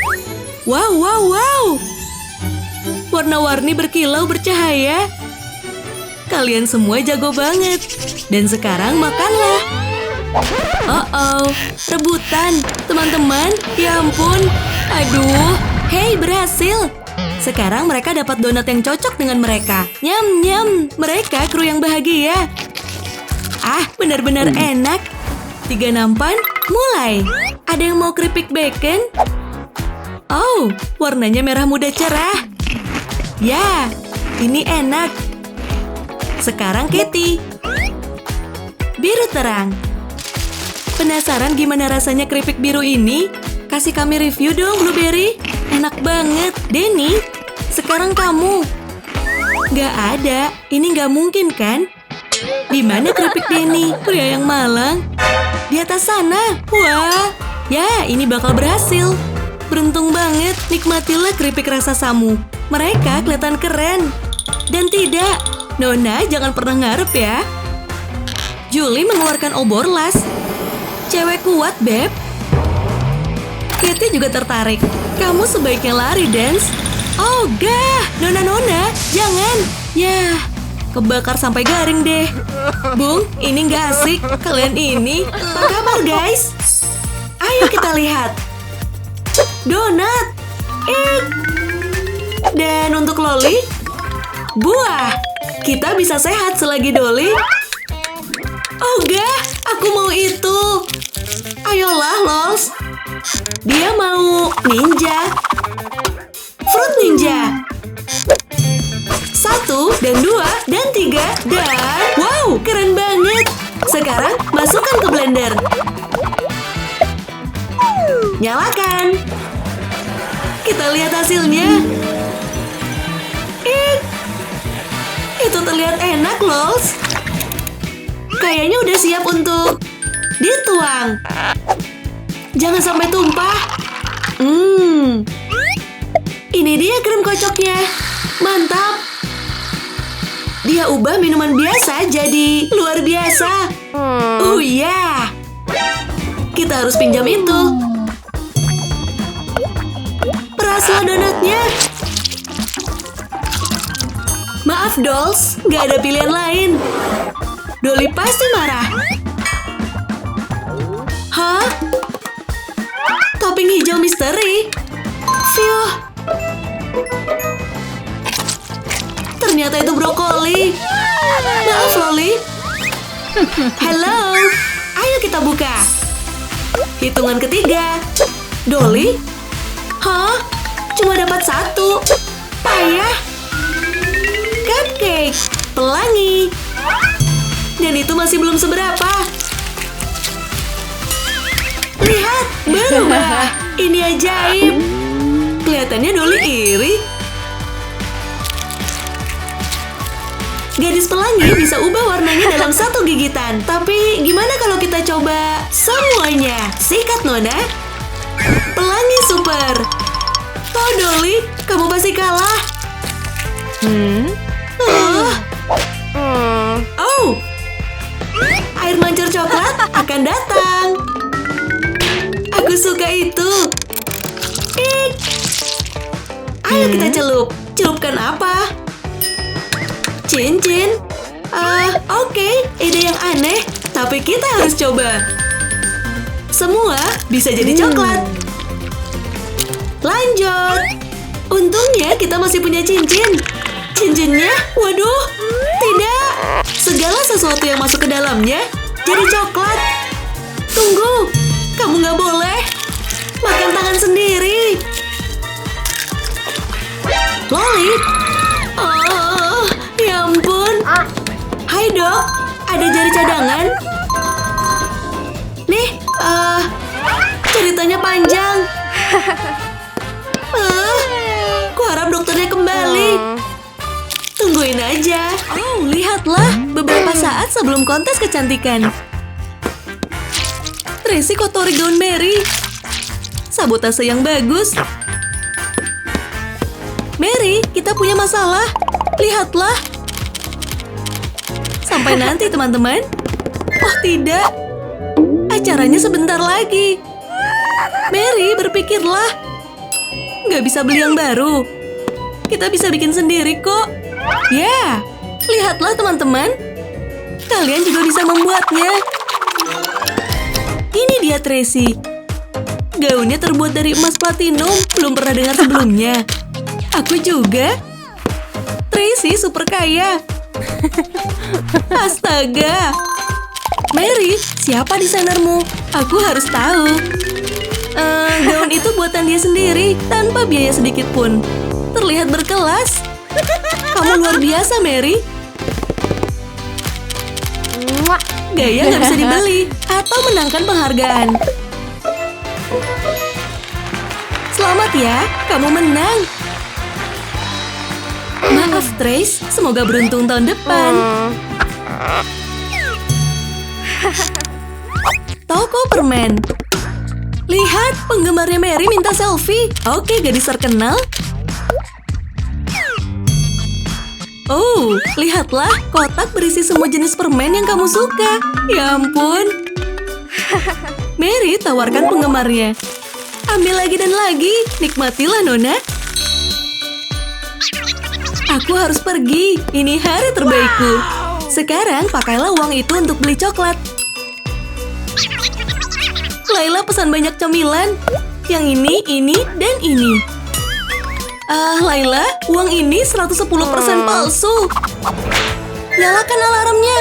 Wow. Warna-warni berkilau bercahaya. Kalian semua jago banget. Dan sekarang makanlah. Rebutan. Teman-teman, ya ampun. Aduh, hei berhasil. Sekarang mereka dapat donat yang cocok dengan mereka. Nyam. Mereka kru yang bahagia. Benar-benar enak. 3 nampan, mulai. Ada yang mau keripik bacon? Oh, warnanya merah muda cerah. Ya, ini enak. Sekarang Katie. Biru terang. Penasaran gimana rasanya keripik biru ini? Kasih kami review dong, Blueberry. Enak banget. Denny, sekarang kamu. Gak ada. Ini gak mungkin kan? Di mana keripik Denny? Pria yang malang. Di atas sana. Wah. Ya, ini bakal berhasil. Beruntung banget. Nikmatilah keripik rasa samu. Mereka kelihatan keren. Dan tidak. Nona, jangan pernah ngarep ya. Julie mengeluarkan obor las. Cewek kuat, Beb. Katie juga tertarik. Kamu sebaiknya lari, Dance. Oh, gah. Nona, jangan. Ya, Kebakar sampai garing deh. Bung, ini nggak asik. Kalian ini, apa kabar guys? Ayo kita lihat. Donat. Dan untuk Loli, buah. Kita bisa sehat selagi Dolly. Oga, aku mau itu. Ayolah, Lols. Dia mau ninja. Fruit ninja. 1 dan 2 dan 3 dan... Wow, keren banget. Sekarang masukkan ke blender. Nyalakan. Kita lihat hasilnya. Itu terlihat enak, Lols. Kayaknya udah siap untuk dituang. Jangan sampai tumpah. Ini dia krim kocoknya. Mantap. Dia ubah minuman biasa jadi luar biasa. Oh ya. Kita harus pinjam itu. Perasaan donatnya. Maaf, Dolls. Gak ada pilihan lain. Dolly pasti marah. Hah? Topping hijau misteri? Phew. Ternyata itu brokoli. Maaf, Loli. Halo. Ayo kita buka. Hitungan ketiga. Dolly? Hah? Cuma dapat 1. Payah. Cupcake. Pelangi. Dan itu masih belum seberapa. Lihat, berubah. Ini ajaib. Kelihatannya Dolly iri. Gadis pelangi bisa ubah warnanya dalam 1 gigitan. Tapi gimana kalau kita coba semuanya? Sikat, Nona. Pelangi super. Oh, Dolly, kamu pasti kalah. Oh, air mancur coklat akan datang. Aku suka itu. Ayo kita celup. Celupkan apa? Cincin? Oke, ide yang aneh. Tapi kita harus coba. Semua bisa jadi coklat. Lanjut. Untungnya kita masih punya cincin. Cincinnya? Waduh, tidak. Segala sesuatu yang masuk ke dalamnya jadi coklat. Tunggu, kamu nggak boleh makan tangan sendiri. Loli? Oh, ya ampun. Hai dok, ada jari cadangan? Nih, ceritanya panjang. Kuharap dokternya kembali. Tungguin aja. Oh, lihatlah. Beberapa saat sebelum kontes kecantikan. Tracy kotori gaun Mary. Sabotase yang bagus. Mary, kita punya masalah. Lihatlah. Sampai nanti, teman-teman. Oh, tidak. Acaranya sebentar lagi. Mary, berpikirlah. Nggak bisa beli yang baru. Kita bisa bikin sendiri kok. Ya, lihatlah teman-teman. Kalian juga bisa membuatnya. Ini dia Tracy. Gaunnya terbuat dari emas platinum. Belum pernah dengar sebelumnya. Aku juga. Tracy super kaya. Astaga. Mary, siapa desainermu? Aku harus tahu. Gaun itu buatan dia sendiri, tanpa biaya sedikit pun. Terlihat berkelas. Kamu luar biasa, Mary. Gaya nggak bisa dibeli atau menangkan penghargaan. Selamat ya, kamu menang. Maaf, Trace. Semoga beruntung tahun depan. Toko permen. Lihat, penggemarnya Mary minta selfie. Oke, gadis terkenal. Oh, lihatlah, kotak berisi semua jenis permen yang kamu suka. Ya ampun. Mary tawarkan penggemarnya. Ambil lagi dan lagi. Nikmatilah, Nona. Aku harus pergi. Ini hari terbaikku. Sekarang pakailah uang itu untuk beli coklat. Layla pesan banyak camilan. Yang ini, dan ini. Layla, uang ini 110% palsu. Nyalakan alarmnya.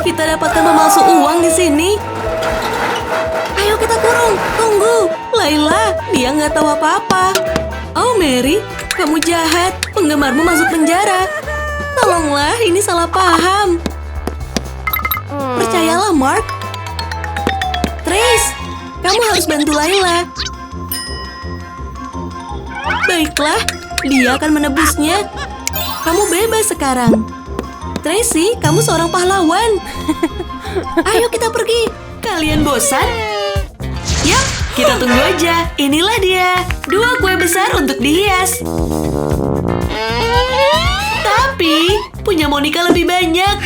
Kita dapatkan pemalsu uang di sini. Ayo kita kurung. Tunggu. Layla, dia nggak tahu apa-apa. Oh, Mary, kamu jahat. Penggemarmu masuk penjara. Tolonglah, ini salah paham. Percayalah, Mark. Trace, kamu harus bantu Layla. Baiklah, dia akan menebusnya. Kamu bebas sekarang. Tracy, kamu seorang pahlawan. Ayo kita pergi. Kalian bosan? Yap, kita tunggu aja. Inilah dia. 2 kue besar untuk dihias. Tapi, punya Monica lebih banyak.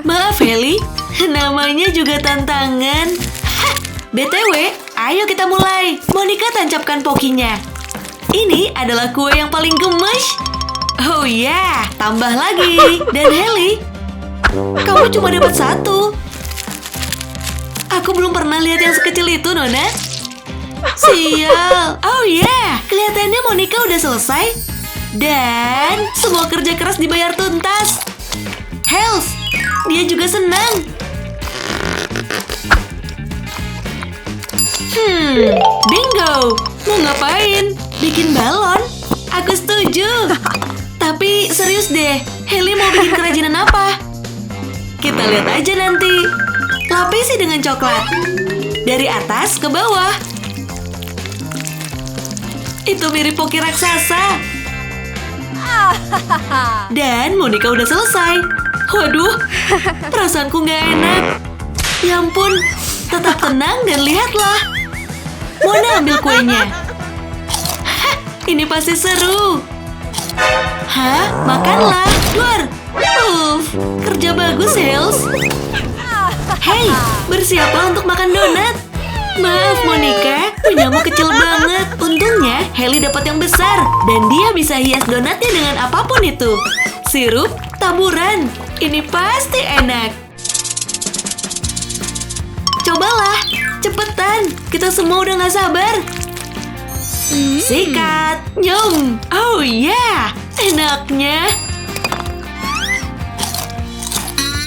Maaf, Haley. Namanya juga tantangan. BTW, ayo kita mulai. Monica tancapkan pokinya. Ini adalah kue yang paling gemes. Oh ya, tambah lagi. Dan Haley, kamu cuma dapat 1. Aku belum pernah lihat yang sekecil itu, Nona. Sial. Oh ya, kelihatannya Monica udah selesai. Dan semua kerja keras dibayar tuntas. Hales, dia juga senang. Bingo. Mau ngapain? Bikin balon? Aku setuju. Tapi serius deh, Haley mau bikin kerajinan apa? Kita lihat aja nanti. Lapisi dengan coklat. Dari atas ke bawah. Itu mirip poki raksasa. Dan Monica udah selesai. Waduh, perasaanku nggak enak. Ya ampun, tetap tenang dan lihatlah. Mona ambil kuenya. Hah, ini pasti seru. Hah? Makanlah. Luar. Kerja bagus, Hales. Hei, bersiaplah untuk makan donat. Maaf, Monica. Punyamu kecil banget. Untungnya, Haley dapat yang besar. Dan dia bisa hias donatnya dengan apapun itu. Sirup, taburan. Ini pasti enak. Cobalah. Cepetan. Kita semua udah gak sabar. Sikat. Nyum. Oh yeah. Enaknya.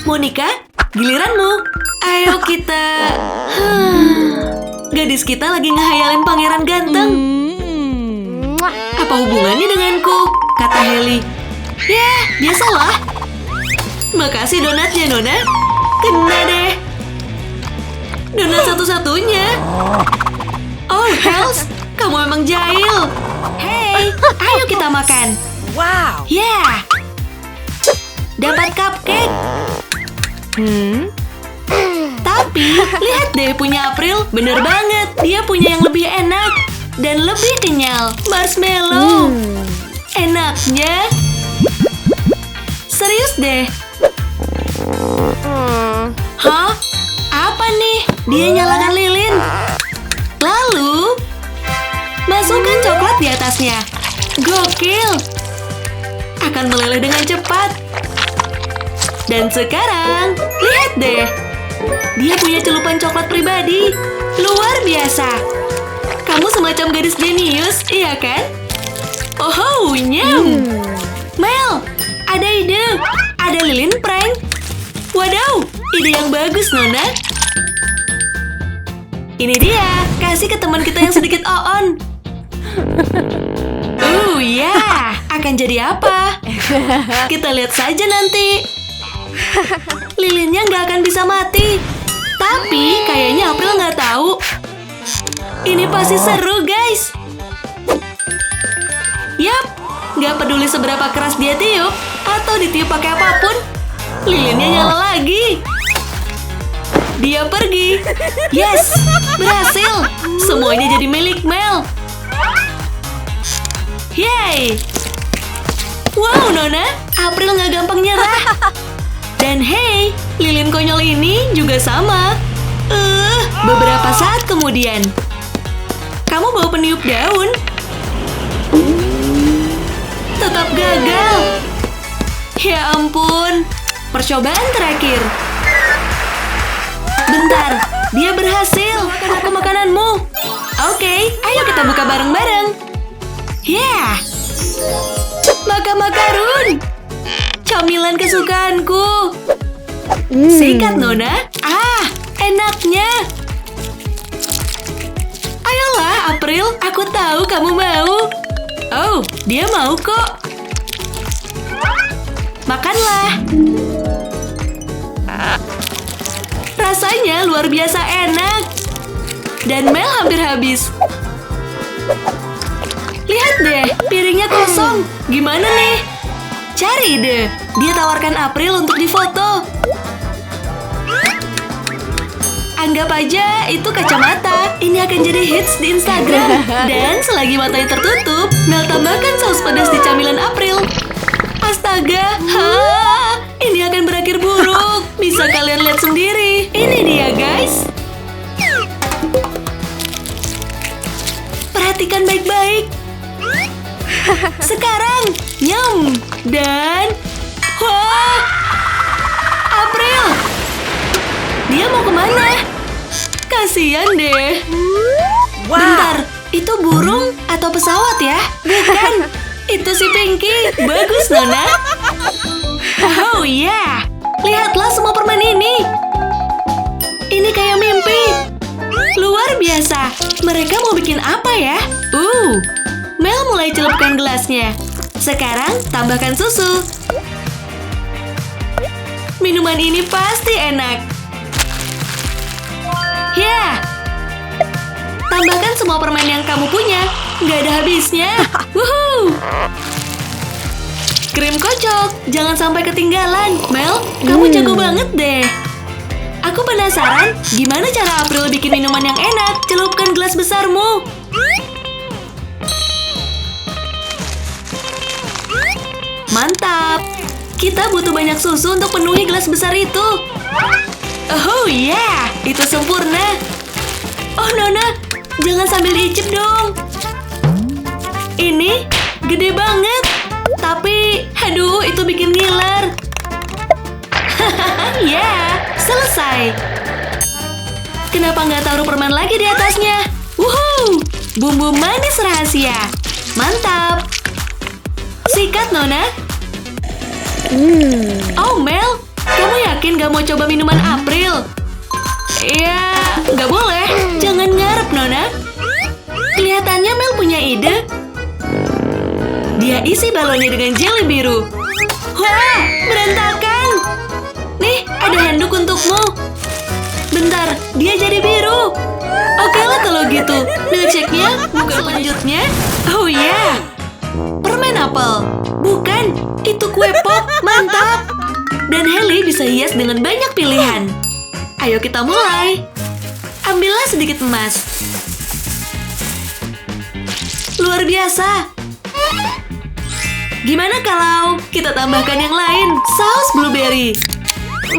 Monica, giliranmu. Ayo kita... Gadis kita lagi ngehayalin pangeran ganteng. Apa hubungannya denganku? Kata Haley. Ya, biasalah. Makasih donatnya, Nona. Kena deh. Donat satu-satunya. Oh, Hales, kamu emang jahil. Hey, ayo kita makan. Wow. Yeah. Dapat cupcake. Tapi, lihat deh punya April. Bener banget, dia punya yang lebih enak. Dan lebih kenyal. Marshmallow. Enaknya. Serius deh. Hah? Apa nih? Dia nyalakan lilin. Lalu, masukkan coklat di atasnya. Gokil. Akan meleleh dengan cepat. Dan sekarang, lihat deh. Dia punya celupan coklat pribadi. Luar biasa. Kamu semacam gadis jenius, iya kan? Oh, nyam. Mel, ada ide. Ada lilin prank. Wadaw, ide yang bagus, Nona. Ini dia, kasih ke teman kita yang sedikit on. Ya, akan jadi apa? Kita lihat saja nanti. Lilinnya nggak akan bisa mati. Tapi kayaknya April nggak tahu. Ini pasti seru, guys. Yap, nggak peduli seberapa keras dia tiup atau ditiup pakai apapun, lilinnya nyala lagi. Dia pergi. Yes, berhasil. Semuanya jadi milik Mel. Yeay. Wow, Nona, April nggak gampang nyerah. Dan hey, lilin konyol ini juga sama. Beberapa saat kemudian, kamu bawa peniup daun. tetap gagal. Ya ampun. Percobaan terakhir. Bentar, dia berhasil. Makan aku makananmu. Oke, ayo kita buka bareng-bareng. Yeah. Makarun. Camilan kesukaanku. Sikat, Nona. Enaknya. Ayolah, April. Aku tahu kamu mau. Oh, dia mau kok. Makanlah. Rasanya luar biasa enak. Dan Mel hampir habis. Lihat deh, piringnya kosong. Gimana nih? Cari ide. Dia tawarkan April untuk difoto. Anggap aja itu kacamata. Ini akan jadi hits di Instagram. Dan selagi matanya tertutup, Mel tambahkan saus pedas di camilan April. Astaga, ini akan berakhir buruk. Bisa kalian lihat sendiri. Ini dia, guys. Perhatikan baik-baik. Sekarang, nyam. Dan, wah, April. Dia mau kemana? Kasian deh. Bentar, itu burung atau pesawat ya? Bukan, itu si Pinky. Bagus, Nona. Oh yeah, lihatlah semua permen ini. Ini kayak mimpi. Luar biasa. Mereka mau bikin apa ya? Mel mulai celupkan gelasnya. Sekarang tambahkan susu. Minuman ini pasti enak. Ya, tambahkan semua permen yang kamu punya. Nggak ada habisnya. Wuhuu. Krim kocok, jangan sampai ketinggalan. Mel, kamu jago banget deh. Aku penasaran, gimana cara April bikin minuman yang enak? Celupkan gelas besarmu. Mantap. Kita butuh banyak susu untuk penuhi gelas besar itu. Oh yeah, itu sempurna. Oh Nona, jangan sambil diicip dong. Ini gede banget. Tapi, aduh, itu bikin ngiler. Ya, selesai. Kenapa nggak taruh permen lagi di atasnya? Wuhuu, bumbu manis rahasia. Mantap. Sikat, Nona. Oh, Mel, kamu yakin gak mau coba minuman April? Ya, nggak boleh. Jangan ngarep, Nona. Kelihatannya Mel punya ide. Dia isi balonnya dengan jelly biru. Wah, berantakan. Nih, ada handuk untukmu. Bentar, dia jadi biru. Oke lah kalau gitu. Milkshake-nya bukan lanjutnya. Oh ya, permen apel. Bukan, itu kue pop. Mantap. Dan Haley bisa hias dengan banyak pilihan. Ayo kita mulai. Ambillah sedikit emas. Luar biasa. Gimana kalau kita tambahkan yang lain? Saus blueberry.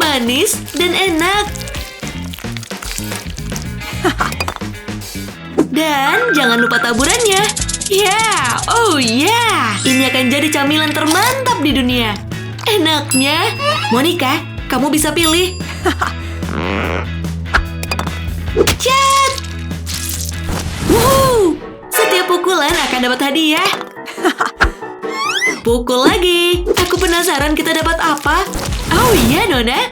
Manis dan enak. Dan jangan lupa taburannya. Ya, oh ya. Ini akan jadi camilan termantap di dunia. Enaknya. Monica, kamu bisa pilih. Chat. Wuhu. Setiap pukulan akan dapat hadiah. Pukul lagi. Aku penasaran kita dapat apa. Oh iya, Nona.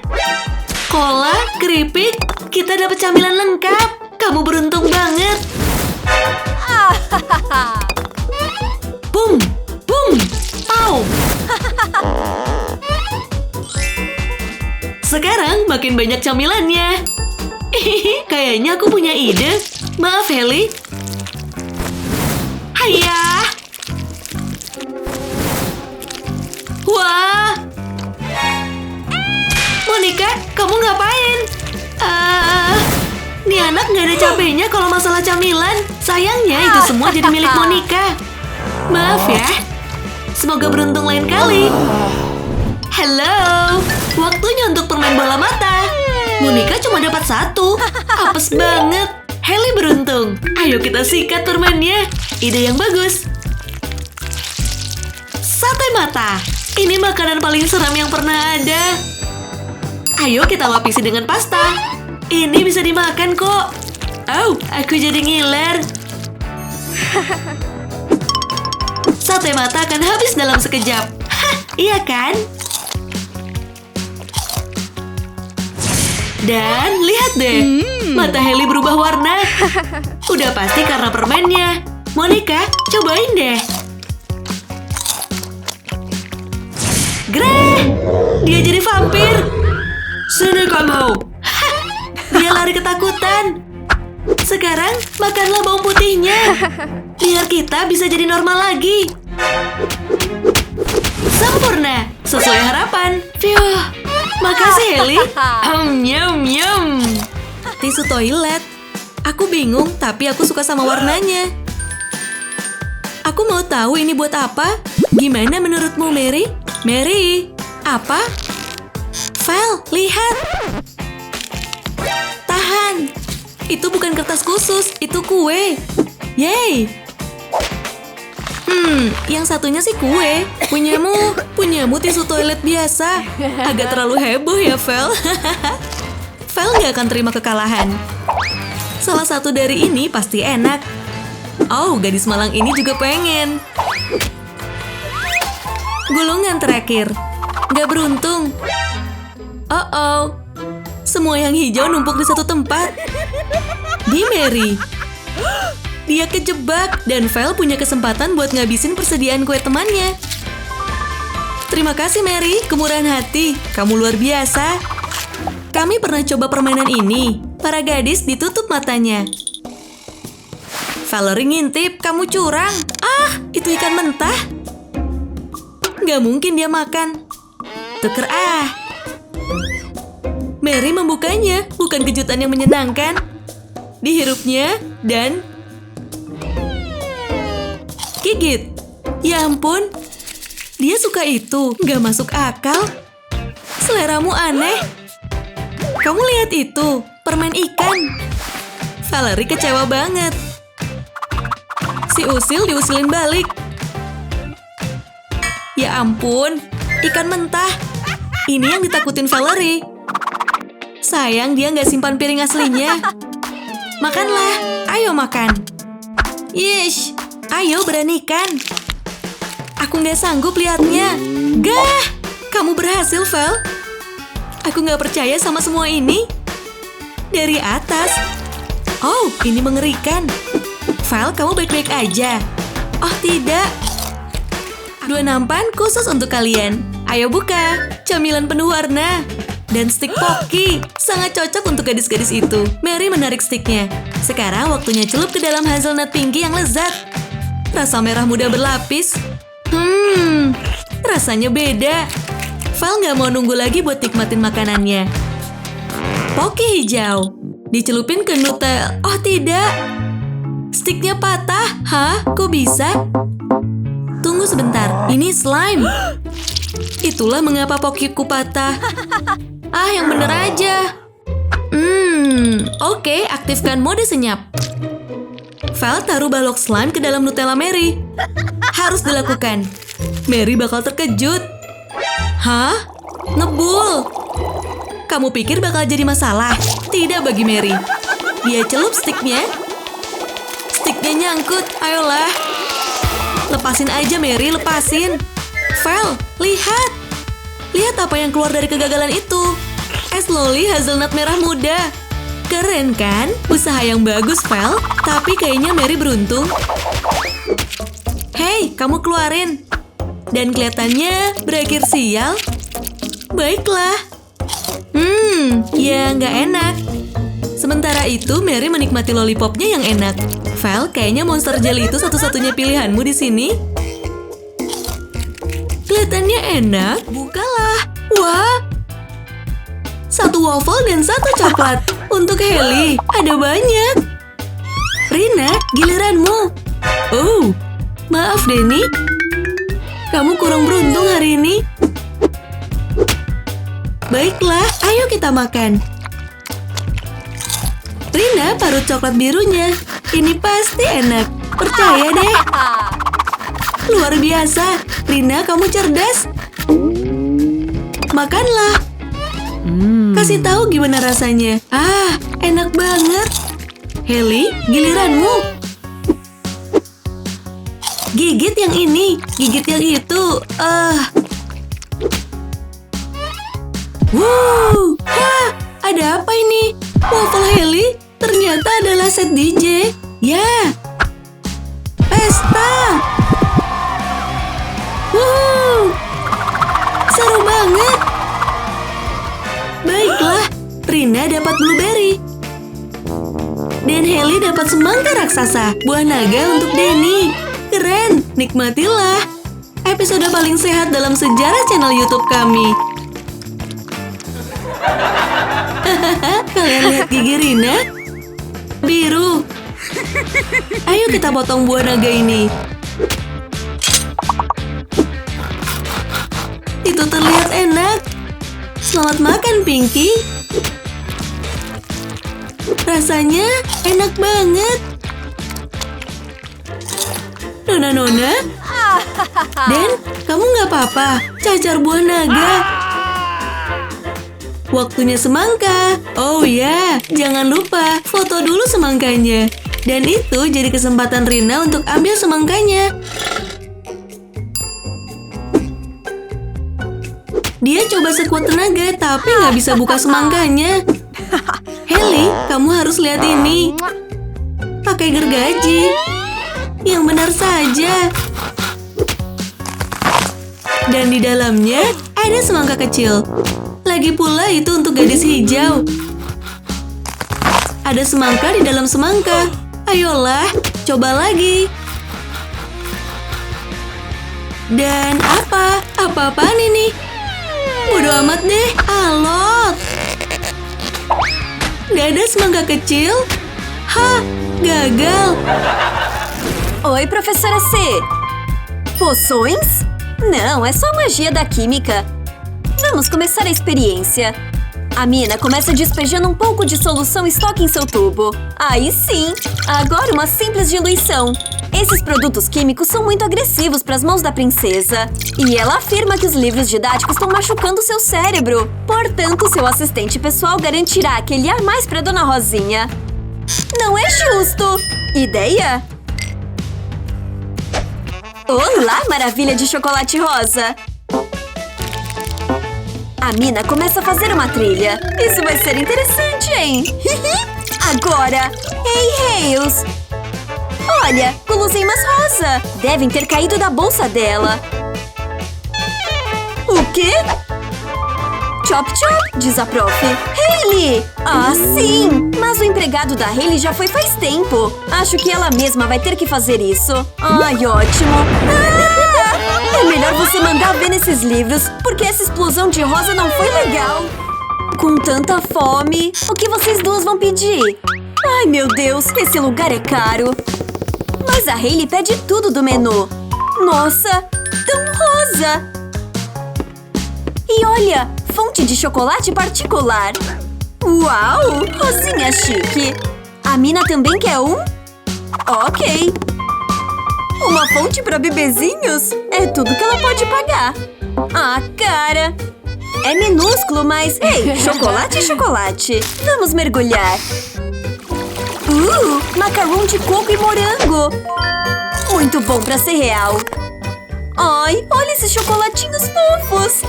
Cola, keripik, kita dapat camilan lengkap. Kamu beruntung banget. Boom, boom, pow. Sekarang makin banyak camilannya. Kayaknya aku punya ide. Maaf, Haley. Hayya. Wah. Monica, kamu ngapain? Nih anak nggak ada capeknya kalau masalah camilan. Sayangnya itu semua jadi milik Monica. Maaf ya. Semoga beruntung lain kali. Halo, waktunya untuk permen bola mata. Monica cuma dapat satu. Apes banget. Haley beruntung. Ayo kita sikat permennya. Ide yang bagus. Sate mata. Ini makanan paling seram yang pernah ada. Ayo kita lapisi dengan pasta. Ini bisa dimakan kok. Oh, aku jadi ngiler. Sate mata akan habis dalam sekejap. Hah, iya kan? Dan lihat deh, mata Hailey berubah warna. Udah pasti karena permennya. Monica, cobain deh. Greh, dia jadi vampir. Sini kamu. Hah, dia lari ketakutan. Sekarang makanlah bawang putihnya. Biar kita bisa jadi normal lagi. Sempurna, sesuai harapan. Phew, makasih Hailey. Yum yum. Tisu toilet. Aku bingung, tapi aku suka sama warnanya. Aku mau tahu ini buat apa. Gimana menurutmu, Mary? Mary, apa? Val, lihat. Tahan. Itu bukan kertas khusus, itu kue. Yeay. Yang satunya sih kue. Punyamu tisu toilet biasa. Agak terlalu heboh ya, Val. Val nggak akan terima kekalahan. Salah satu dari ini pasti enak. Oh, gadis malang ini juga pengen. Gulungan terakhir. Nggak beruntung. Oh. Semua yang hijau numpuk di satu tempat. Di Mary. Dia kejebak dan Val punya kesempatan buat ngabisin persediaan kue temannya. Terima kasih Mary, kemurahan hati. Kamu luar biasa. Kami pernah coba permainan ini. Para gadis ditutup matanya. Valerie ngintip, kamu curang. Ah, itu ikan mentah. Gak mungkin dia makan. Tuker ah. Mary membukanya, bukan kejutan yang menyenangkan. Dihirupnya dan gigit. Ya ampun, dia suka itu. Gak masuk akal. Seleramu aneh. Kamu lihat itu, permen ikan. Valerie kecewa banget. Si usil diusilin balik. Ya ampun, ikan mentah. Ini yang ditakutin Valerie. Sayang dia nggak simpan piring aslinya. Makanlah, ayo makan. Yish, ayo beranikan. Aku nggak sanggup lihatnya. Gah, kamu berhasil, Val. Aku nggak percaya sama semua ini. Dari atas. Oh, ini mengerikan. Val, kamu baik-baik aja. Oh, tidak. 2 nampan khusus untuk kalian. Ayo buka. Camilan penuh warna. Dan stik Pocky. Sangat cocok untuk gadis-gadis itu. Mary menarik stiknya. Sekarang waktunya celup ke dalam hazelnut pinky yang lezat. Rasa merah muda berlapis. Rasanya beda. Val nggak mau nunggu lagi buat nikmatin makanannya. Pocky hijau. Dicelupin ke Nutella. Oh tidak. Stiknya patah. Hah? Kok bisa? Tunggu sebentar. Ini slime. Itulah mengapa Pockyku patah. Ah, yang bener aja. Oke, aktifkan mode senyap. Val taruh balok slime ke dalam Nutella Mary. Harus dilakukan. Mary bakal terkejut. Hah? Ngebul. Kamu pikir bakal jadi masalah? Tidak bagi Mary. Dia celup stiknya. Stiknya nyangkut. Ayolah. Lepasin aja Mary, lepasin. Val, lihat. Lihat apa yang keluar dari kegagalan itu. Es loli hazelnut merah muda. Keren kan? Usaha yang bagus, Val. Tapi kayaknya Mary beruntung. Hei, kamu keluarin. Dan kelihatannya berakhir sial. Baiklah. Ya nggak enak. Sementara itu, Mary menikmati lollipopnya yang enak. Val, kayaknya monster jelly itu satu-satunya pilihanmu di sini. Kelihatannya enak. Bukalah. Wah. 1 waffle dan 1 coklat. Untuk Hailey, ada banyak. Rina, giliranmu. Oh, maaf Denny. Kamu kurang beruntung hari ini. Baiklah, ayo kita makan. Rina parut coklat birunya. Ini pasti enak. Percaya deh. Luar biasa. Rina, kamu cerdas. Makanlah. Kasih tahu gimana rasanya. Enak banget. Hailey, giliranmu. Gigit yang ini, gigit yang itu. Wow, ada apa ini? Waffle Hailey ternyata adalah set DJ. Ya, pesta. Wow, seru banget. Baiklah, Rina dapat blueberry. Dan Hailey dapat semangka raksasa, buah naga untuk Denny. Keren, nikmatilah. Episode paling sehat dalam sejarah channel YouTube kami. Kalian lihat gigi Rina? Biru. Ayo kita potong buah naga ini. Itu terlihat enak. Selamat makan, Pinky. Rasanya enak banget. Nona-nona? Dan, kamu nggak apa-apa. Cacar buah naga. Waktunya semangka. Oh ya, jangan lupa foto dulu semangkanya. Dan itu jadi kesempatan Rina untuk ambil semangkanya. Dia coba sekuat tenaga, tapi nggak bisa buka semangkanya. Hailey, kamu harus lihat ini. Pakai gergaji. Yang benar saja. Dan di dalamnya ada semangka kecil. Lagi pula itu untuk gadis hijau. Ada semangka di dalam semangka. Ayolah, coba lagi. Dan apa-apaan ini? Bodoh amat deh, alot. Gak ada semangka kecil? Gagal. Oi, professora C. Poções? Não, é só magia da química. Vamos começar a experiência. A mina começa despejando um pouco de solução estoque em seu tubo. Aí sim! Agora uma simples diluição. Esses produtos químicos são muito agressivos para as mãos da princesa. E ela afirma que os livros didáticos estão machucando seu cérebro. Portanto, seu assistente pessoal garantirá aquele ar mais para Dona Rosinha. Não é justo! Ideia? Olá, maravilha de chocolate rosa! A mina começa a fazer uma trilha. Isso vai ser interessante, hein? Agora! Ei, Hales! Olha, guloseimas rosa! Devem ter caído da bolsa dela. O quê? Chop chop, diz a prof. Hailey! Ah, sim! Mas o empregado da Hailey já foi faz tempo. Acho que ela mesma vai ter que fazer isso. Ai, ótimo! É melhor você mandar ver nesses livros, porque essa explosão de rosa não foi legal. Com tanta fome, o que vocês duas vão pedir? Ai, meu Deus, esse lugar é caro. Mas a Hailey pede tudo do menu. Nossa, tão rosa! E olha, fonte de chocolate particular. Uau, rosinha chique. A mina também quer um? Ok. Uma fonte para bebezinhos? É tudo que ela pode pagar. Ah, cara! É minúsculo, mas... Ei, chocolate é chocolate. Vamos mergulhar. Macarrão de coco e morango. Muito bom pra ser real. Ai, olha esses chocolatinhos fofos.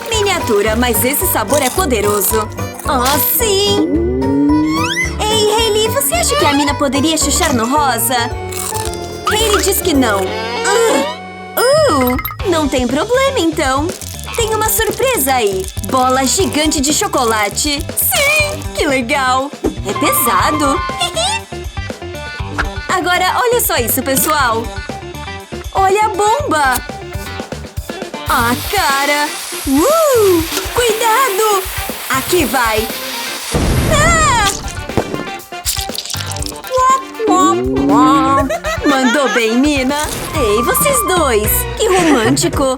Miniatura, mas esse sabor é poderoso. Ah, sim! Ei, Hailey, você acha que a mina poderia chuchar no rosa? Hailey diz que não. Não tem problema, então. Tem uma surpresa aí. Bola gigante de chocolate. Sim, que legal. É pesado. Agora, olha só isso, pessoal. Olha a bomba. Ah, cara. Cuidado. Aqui vai. Mandou bem, mina. Ei, vocês dois. Que romântico.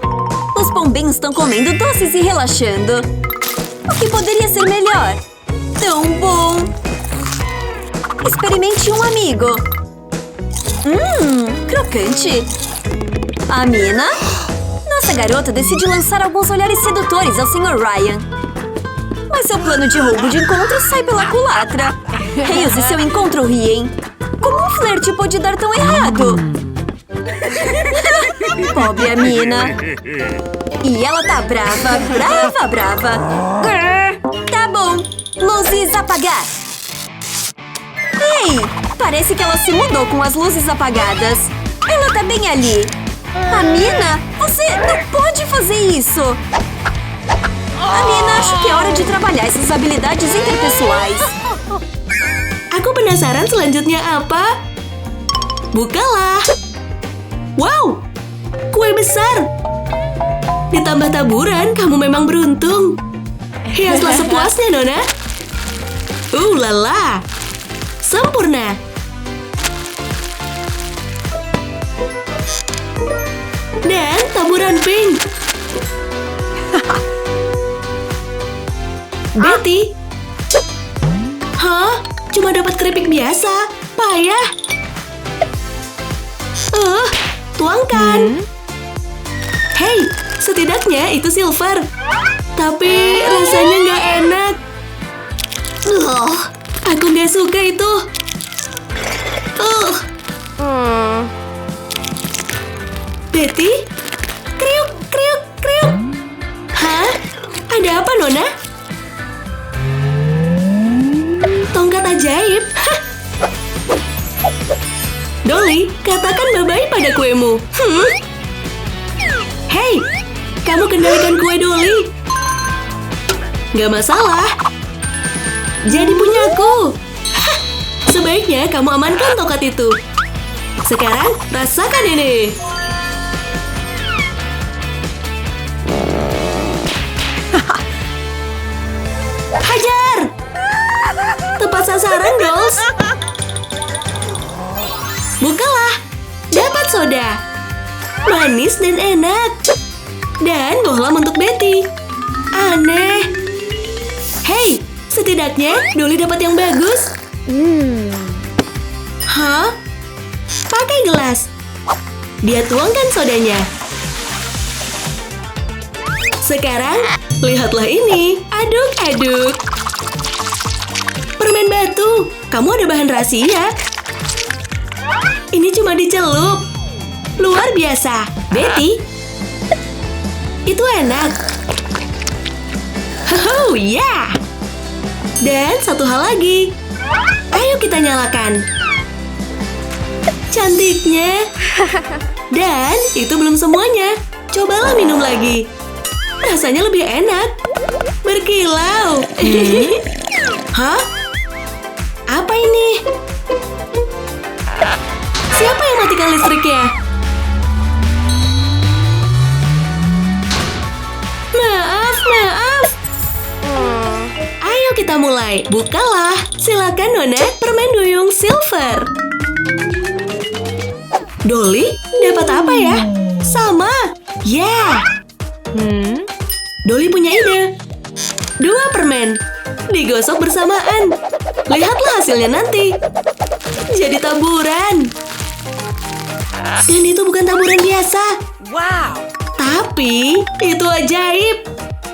Os pombinhos estão comendo doces e relaxando. O que poderia ser melhor? Tão bom. Experimente um amigo. Crocante. A mina essa garota decide lançar alguns olhares sedutores ao Sr. Ryan. Mas seu plano de roubo de encontro sai pela culatra. Hales e seu encontro riem. Como um flerte pode dar tão errado? Pobre a mina. E ela tá brava, brava, brava. Tá bom, luzes apagar. Ei, parece que ela se mudou com as luzes apagadas. Ela tá bem ali. A mina, você não pode fazer isso. Amina, acho que é hora de trabalhar essas habilidades interpessoais. Aku penasaran selanjutnya apa? Bukalah. Wow, kue besar. Ditambah taburan, kamu memang beruntung. Hiaslah sepuasnya, Nona. Lala. Sempurna. Dan taburan pink. Betty. Hah? Cuma dapat keripik biasa. Payah. Tuangkan. Hei, setidaknya itu silver. Tapi rasanya nggak enak. Aku nggak suka itu. Betty? Kriuk, kriuk, kriuk. Hah? Ada apa, Nona? Tongkat ajaib. Dolly, katakan bye-bye pada kuemu. Hei, kamu kendalikan kue Dolly. Gak masalah. Jadi punyaku. Sebaiknya kamu amankan tongkat itu. Sekarang, rasakan ini. Hajar! Tepat sasaran, Dolls. Bukalah. Dapat soda. Manis dan enak. Dan bohlam untuk Betty. Aneh. Hei, setidaknya Dolly dapat yang bagus. Hah? Pakai gelas. Dia tuangkan sodanya. Sekarang, lihatlah ini. Aduk-aduk. Permen batu. Kamu ada bahan rahasia. Ini cuma dicelup. Luar biasa. Betty. Itu enak. Oh, ya. Dan satu hal lagi. Ayo kita nyalakan. Cantiknya. Dan itu belum semuanya. Cobalah minum lagi. Rasanya lebih enak. Berkilau. Hah? Apa ini? Siapa yang matikan listriknya? Maaf, maaf. Ayo kita mulai. Bukalah. Silakan, Nona. Permen duyung silver. Dolly, dapat apa ya? Sama. Yeah. Dolly punya ide. 2 permen. Digosok bersamaan. Lihatlah hasilnya nanti. Jadi taburan. Dan itu bukan taburan biasa. Wow. Tapi itu ajaib.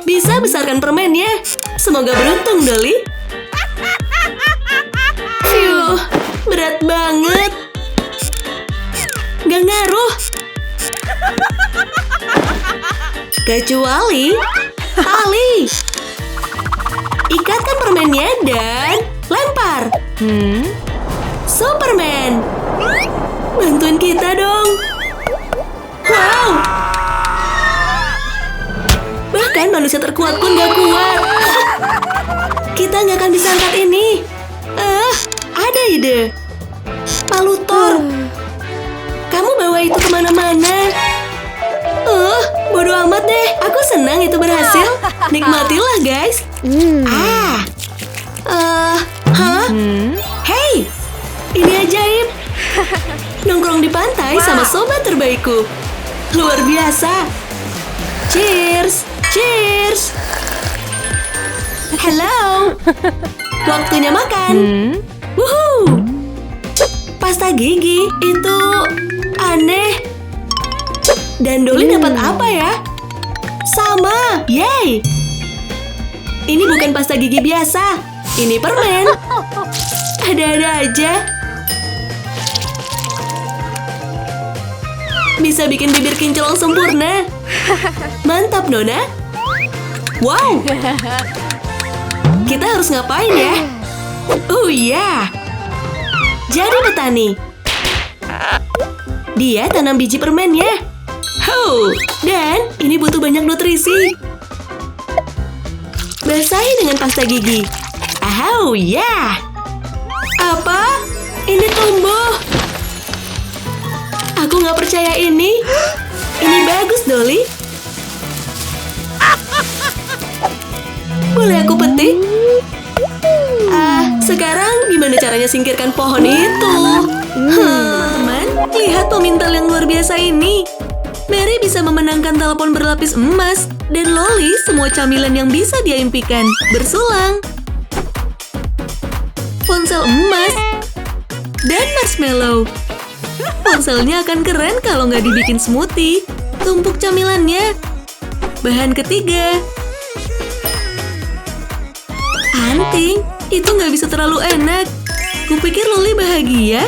Bisa besarkan permennya. Semoga beruntung, Dolly. Phew, berat banget. Gak ngaruh. Kecuali tali. Ikatkan permennya dan lempar. Superman. Bantuin kita dong. Wow. Bahkan manusia terkuat pun gak kuat. Kita gak akan bisa angkat ini. Ada ide. Palu Thor. Kamu bawa itu kemana-mana. Bodo amat deh. Aku senang itu berhasil. Nikmatilah, guys. Hey, ini ajaib. Nongkrong di pantai sama sobat terbaikku. Luar biasa. Cheers, cheers. Hello. Waktunya makan. Woohoo. Pasta gigi itu aneh. Dan Dolly dapat apa ya? Sama! Yeay! Ini bukan pasta gigi biasa. Ini permen. Ada-ada aja. Bisa bikin bibir kinclong sempurna. Mantap, Nona. Wow! Kita harus ngapain ya? Oh iya! Jadi petani. Dia tanam biji permennya. Oh, dan ini butuh banyak nutrisi. Basahi dengan pasta gigi. Oh ya! Apa? Ini tumbuh. Aku nggak percaya ini. Ini bagus, Dolly. Boleh aku petik? Sekarang gimana caranya singkirkan pohon itu? Teman, lihat pemintal yang luar biasa ini. Mary bisa memenangkan telepon berlapis emas. Dan Loli semua camilan yang bisa dia impikan. Bersulang. Ponsel emas. Dan marshmallow. Ponselnya akan keren kalau nggak dibikin smoothie. Tumpuk camilannya. Bahan ketiga. Anting, itu nggak bisa terlalu enak. Kupikir Loli bahagia.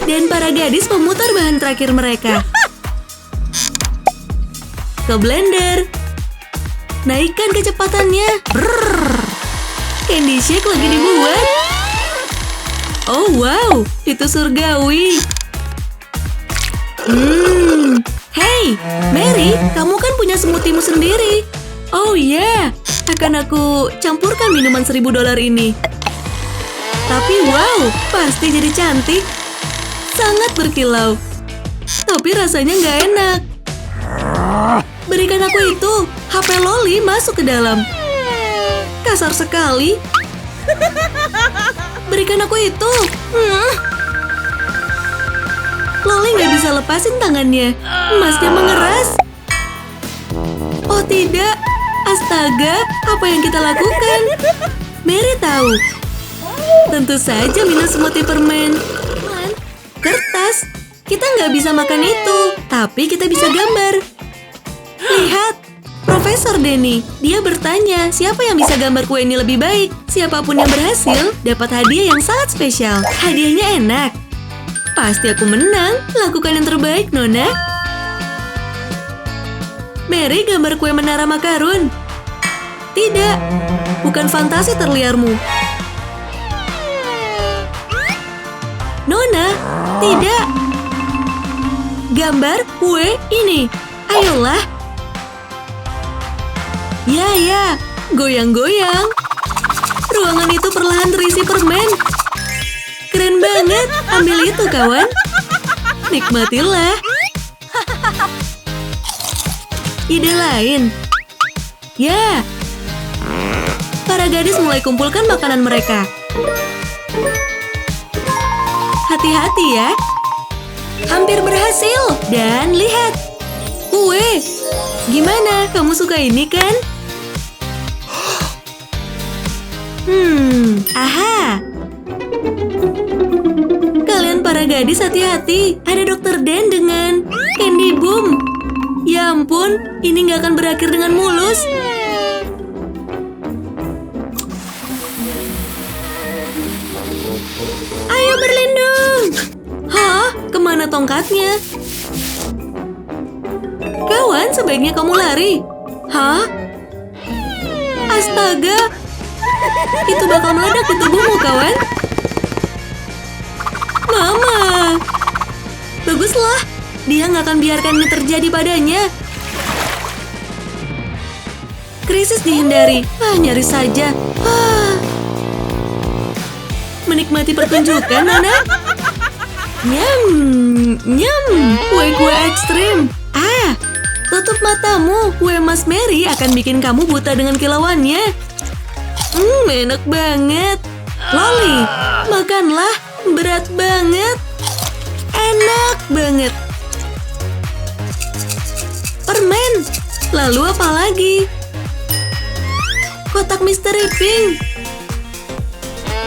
Dan para gadis memutar bahan terakhir mereka. Ke blender. Naikkan kecepatannya. Brrr. Candy shake lagi dibuat. Oh wow, itu surgawi. Hey, Mary, kamu kan punya smoothie-mu sendiri. Oh iya, akan aku campurkan minuman $1000 ini. Tapi wow, pasti jadi cantik. Sangat berkilau. Tapi rasanya nggak enak. Berikan aku itu. HP Loli masuk ke dalam. Kasar sekali. Berikan aku itu. Loli nggak bisa lepasin tangannya. Emasnya mengeras. Oh tidak. Astaga, apa yang kita lakukan? Mary tahu. Tentu saja minum smoothie permen. Kertas. Kita nggak bisa makan itu. Tapi kita bisa gambar. Lihat. Profesor Denny, dia bertanya siapa yang bisa gambar kue ini lebih baik. Siapapun yang berhasil dapat hadiah yang sangat spesial. Hadiahnya enak. Pasti aku menang. Lakukan yang terbaik, Nona. Mary gambar kue menara makarun. Tidak, bukan fantasi terliarmu. Nona, tidak. Gambar kue ini. Ayolah. Ya, goyang-goyang. Ruangan itu perlahan terisi permen. Keren banget. Ambil itu, kawan. Nikmatilah. Ide lain. Ya. Para gadis mulai kumpulkan makanan mereka. Hati-hati ya. Hampir berhasil. Dan lihat. Kue. Gimana? Kamu suka ini kan? Aha. Kalian para gadis hati-hati. Ada Dr. Dan dengan Candy Boom. Ya ampun, ini nggak akan berakhir dengan mulus. Ayo berlindung. Hah? Kemana tongkatnya? Kawan, sebaiknya kamu lari. Hah? Astaga. Itu bakal meledak di tubuhmu, kawan. Mama. Baguslah. Dia nggak akan biarkan ini terjadi padanya. Krisis dihindari. Nyaris saja. Menikmati pertunjukan, Nona. Nyam. Nyam. Kue-kue ekstrim. Tutup matamu. Kue Mas Mary akan bikin kamu buta dengan kilauannya. Enak banget. Loli, makanlah. Berat banget. Enak banget. Permen. Lalu apa lagi? Kotak misteri pink.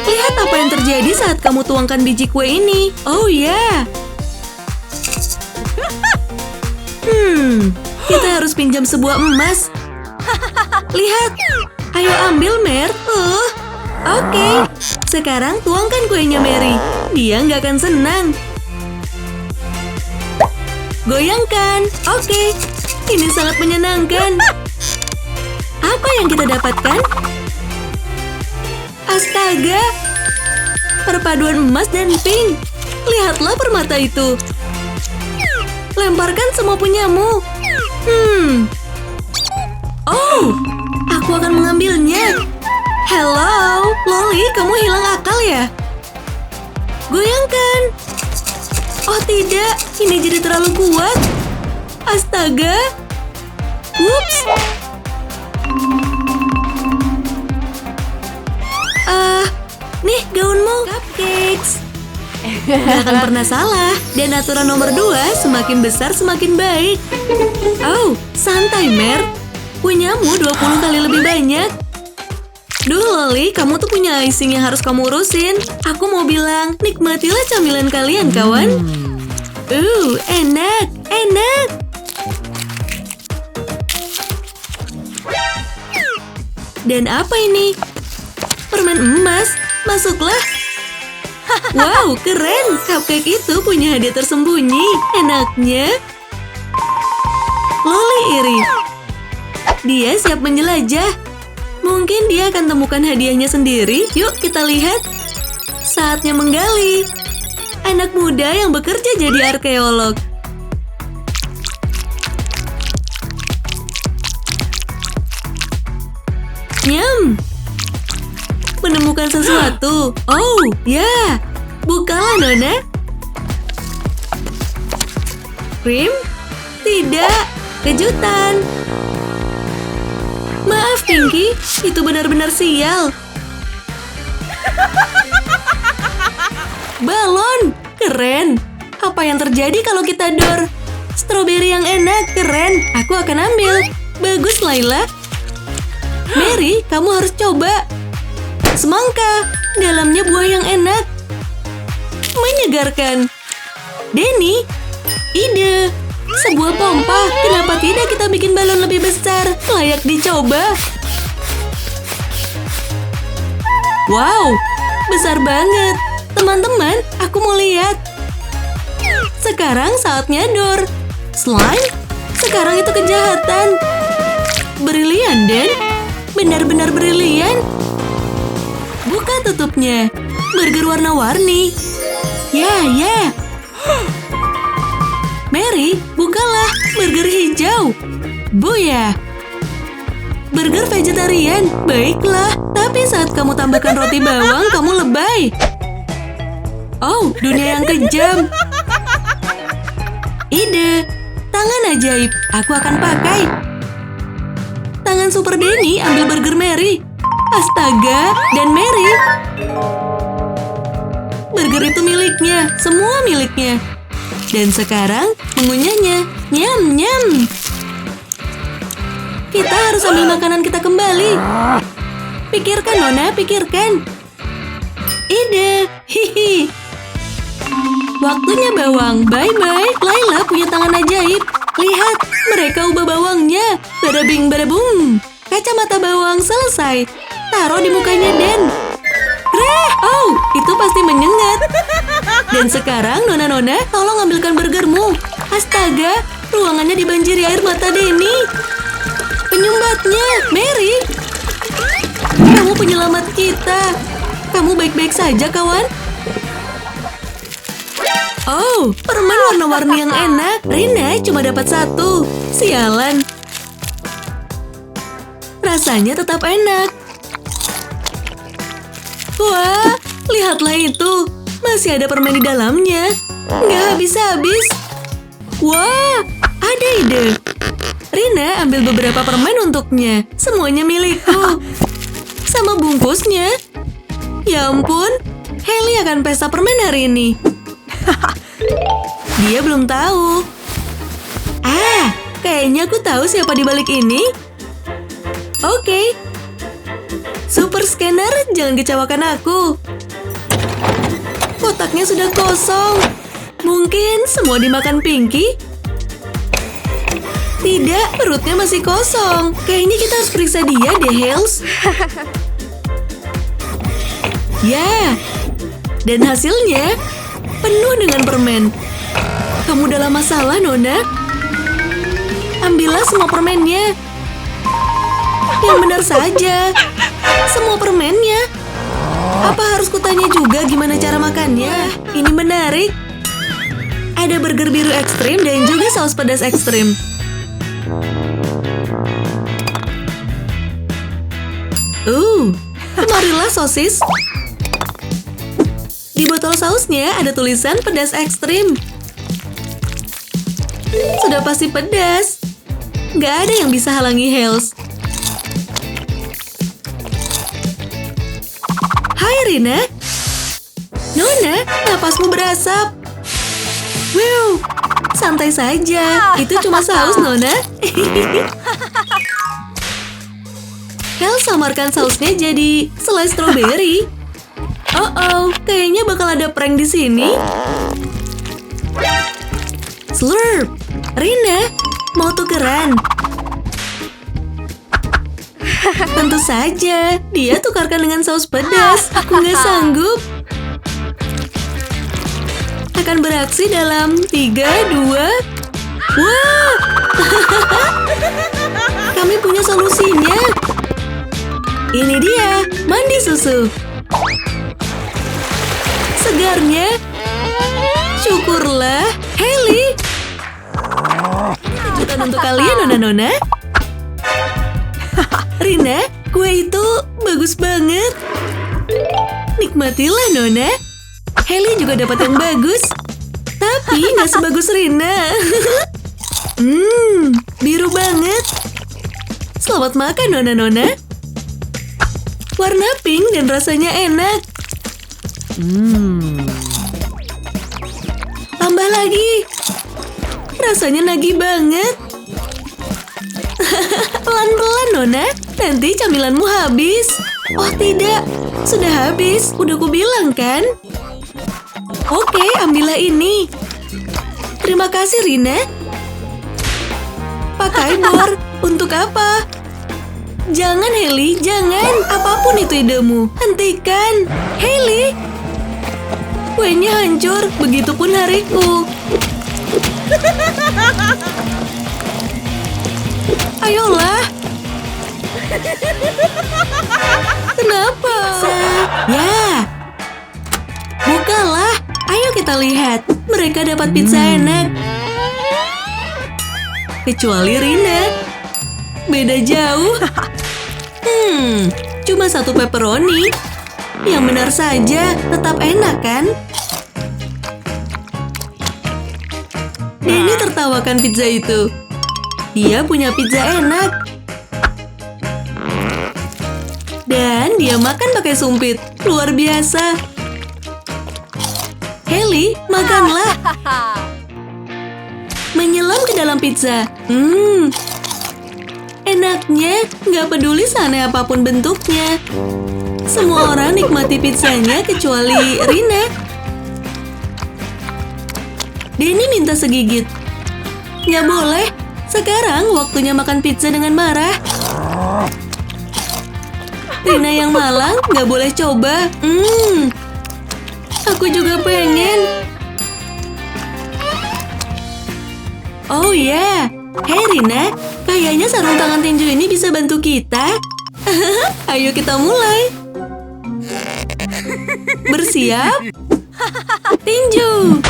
Lihat apa yang terjadi saat kamu tuangkan biji kue ini. Oh ya. Kita harus pinjam sebuah emas. Lihat. Ayo ambil, Mer. Oke. Sekarang tuangkan kuenya Mary. Dia nggak akan senang. Goyangkan. Oke. Ini sangat menyenangkan. Apa yang kita dapatkan? Astaga. Perpaduan emas dan pink. Lihatlah permata itu. Lemparkan semua punyamu. Oh, aku akan mengambilnya. Hello, Loli, kamu hilang akal ya? Goyangkan. Oh tidak, ini jadi terlalu kuat. Astaga. Whoops. Nih gaunmu. Cupcakes. Gak akan pernah salah. Dan aturan nomor 2, semakin besar semakin baik. Oh, santai, Mer. Punyamu 20 kali lebih banyak. Duh, Loli, kamu tuh punya icing yang harus kamu urusin. Aku mau bilang, nikmatilah camilan kalian, kawan. Enak, enak. Dan apa ini? Permen emas. Masuklah. Wow, keren. Cupcake itu punya hadiah tersembunyi. Enaknya. Loli iri. Dia siap menjelajah. Mungkin dia akan temukan hadiahnya sendiri. Yuk kita lihat. Saatnya menggali. Anak muda yang bekerja jadi arkeolog. Nyam. Menemukan sesuatu. Oh, ya. Bukalah, Nona. Krim? Tidak. Kejutan. Maaf, Pinky. Itu benar-benar sial. Balon. Keren. Apa yang terjadi kalau kita dor? Stroberi yang enak. Keren. Aku akan ambil. Bagus, Layla. Mary, kamu harus coba. Semangka. Dalamnya buah yang enak. Menyegarkan. Denny. Ide. Sebuah pompa. Kenapa tidak kita bikin balon lebih besar? Layak dicoba. Wow. Besar banget. Teman-teman, aku mau lihat. Sekarang saatnya dor. Slime? Sekarang itu kejahatan. Brilian, Den. Benar-benar brilian. Buka tutupnya. Burger warna-warni. Ya. Mary, bukalah. Burger hijau. Buya. Burger vegetarian. Baiklah. Tapi saat kamu tambahkan roti bawang, kamu lebay. Oh, dunia yang kejam. Ide. Tangan ajaib. Aku akan pakai. Tangan Super Denny ambil burger Mary. Astaga, dan Mary. Burger itu miliknya, semua miliknya. Dan sekarang mengunyahnya. Nyam, nyam. Kita harus ambil makanan kita kembali. Pikirkan, Nona, pikirkan. Ide. Hihi. Waktunya bawang. Bye-bye. Layla punya tangan ajaib. Lihat, mereka ubah bawangnya. Bada bing, bada boom. Kacamata bawang selesai. Taruh di mukanya Den. Greh! Oh, itu pasti menyengat. Dan sekarang, Nona-nona, tolong ambilkan burgermu. Astaga, ruangannya dibanjiri air mata Denny. Penyumbatnya, Mary. Kamu penyelamat kita. Kamu baik-baik saja, kawan? Oh, permen warna-warni yang enak. Rina cuma dapat 1. Sialan. Rasanya tetap enak. Wah, lihatlah itu. Masih ada permen di dalamnya. Nggak habis-habis. Wah, ada ide. Rina ambil beberapa permen untuknya. Semuanya milikku. Sama bungkusnya. Ya ampun, Hailey akan pesta permen hari ini. Dia belum tahu. Kayaknya aku tahu siapa di balik ini. Oke. Super Scanner, jangan kecewakan aku. Kotaknya sudah kosong. Mungkin semua dimakan Pinky? Tidak, perutnya masih kosong. Kayaknya kita harus periksa dia deh, Hales. Ya, dan hasilnya penuh dengan permen. Kamu dalam masalah, Nona. Ambillah semua permennya. Yang benar saja. Semua permennya. Apa harus kutanya juga gimana cara makannya? Ini menarik. Ada burger biru ekstrim dan juga saus pedas ekstrim. Kemarilah sosis. Di botol sausnya ada tulisan pedas ekstrim. Sudah pasti pedas. Nggak ada yang bisa halangi Hales. Hai Rina. Nona, napasmu berasap. Wow, santai saja. Itu cuma saus, Nona. Hales samarkan sausnya jadi selai stroberi. Kayaknya bakal ada prank di sini. Slurp. Rina, mau tukeran? Tentu saja, dia tukarkan dengan saus pedas. Aku nggak sanggup. Akan beraksi dalam 3, 2... Wah! Kami punya solusinya. Ini dia, mandi susu. Segarnya. Syukurlah, Hailey. Kejutan untuk kalian, Nona-nona. Rina, kue itu bagus banget. Nikmatilah, Nona. Hailey juga dapat yang bagus. Tapi nggak sebagus Rina. Biru banget. Selamat makan, Nona-nona. Warna pink dan rasanya enak. Tambah lagi. Rasanya nagih banget. Pelan-pelan, Nona. Nanti camilanmu habis. Oh tidak, sudah habis. Udah ku bilang kan? Oke, ambillah ini. Terima kasih, Rina. Pakai bor. Untuk apa? Jangan, Hailey, jangan. Apapun itu idemu, hentikan. Hailey, kuenya hancur, begitupun hariku. Ayolah. Kenapa? Ya. Bukalah. Ayo kita lihat. Mereka dapat pizza enak. Kecuali Rina. Beda jauh. Cuma satu pepperoni. Yang benar saja, tetap enak kan? Denny tertawakan pizza itu. Dia punya pizza enak. Dan dia makan pakai sumpit. Luar biasa. Hailey, makanlah. Menyelam ke dalam pizza. Enaknya, nggak peduli seaneh apapun bentuknya. Semua orang nikmati pizzanya kecuali Rina. Denny minta segigit. Nggak boleh. Sekarang waktunya makan pizza dengan marah. Rina yang malang nggak boleh coba. Aku juga pengen. Oh ya, hey Rina, kayaknya sarung tangan tinju ini bisa bantu kita. Ayo kita mulai. Bersiap? Tinju.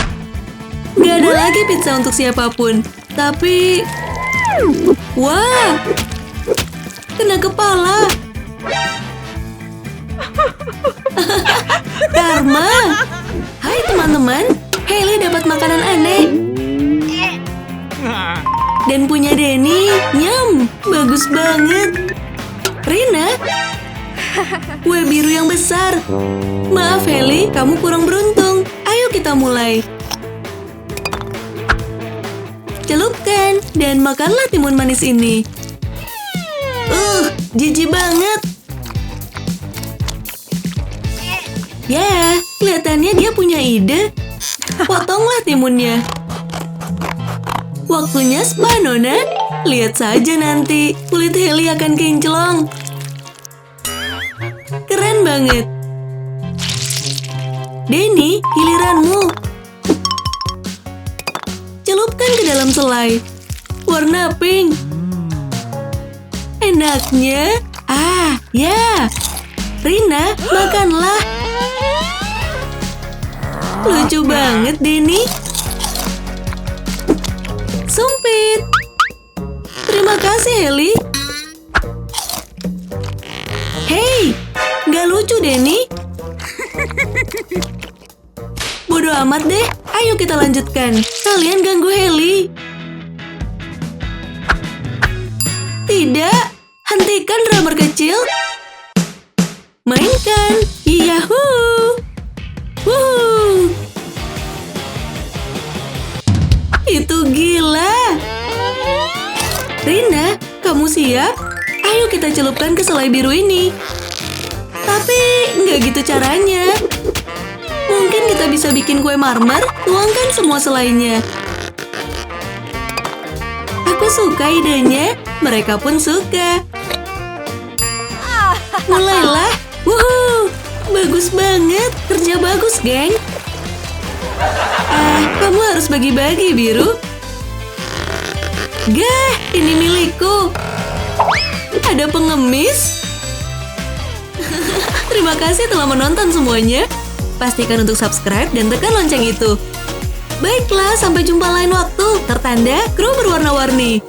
Gak ada lagi pizza untuk siapapun. Tapi... Wah! Kena kepala. Karma. Hai teman-teman. Hailey dapat makanan aneh. Dan punya Denny. Nyam. Bagus banget. Rina. Kue biru yang besar. Maaf Hailey, kamu kurang beruntung. Ayo kita mulai. Celupkan dan makanlah timun manis ini. Jijik banget. Ya, kelihatannya dia punya ide. Potonglah timunnya. Waktunya spa, Nona. Lihat saja nanti, kulit Hailey akan kinclong. Keren banget. Denny, giliranmu. Celupkan ke dalam selai. Warna pink. Enaknya. Ah, ya. Rina, makanlah. Lucu banget, Denny. Sumpit. Terima kasih, Hailey. Hei, nggak lucu, Denny. Bodoh amat deh. Ayo kita lanjutkan. Kalian ganggu Hailey. Tidak. Hentikan drummer kecil. Mainkan. Yahoo! Wuh. Itu gila. Rina, kamu siap? Ayo kita celupkan ke selai biru ini. Tapi nggak gitu caranya. Mungkin kita bisa bikin kue marmer, tuangkan semua selainya. Aku suka idenya, mereka pun suka. Mulailah. Wuhu, bagus banget, kerja bagus, geng. Kamu harus bagi-bagi, biru. Gah, ini milikku. Ada pengemis. Terima kasih telah menonton semuanya. Pastikan untuk subscribe dan tekan lonceng itu. Baiklah, sampai jumpa lain waktu. Tertanda kru berwarna-warni.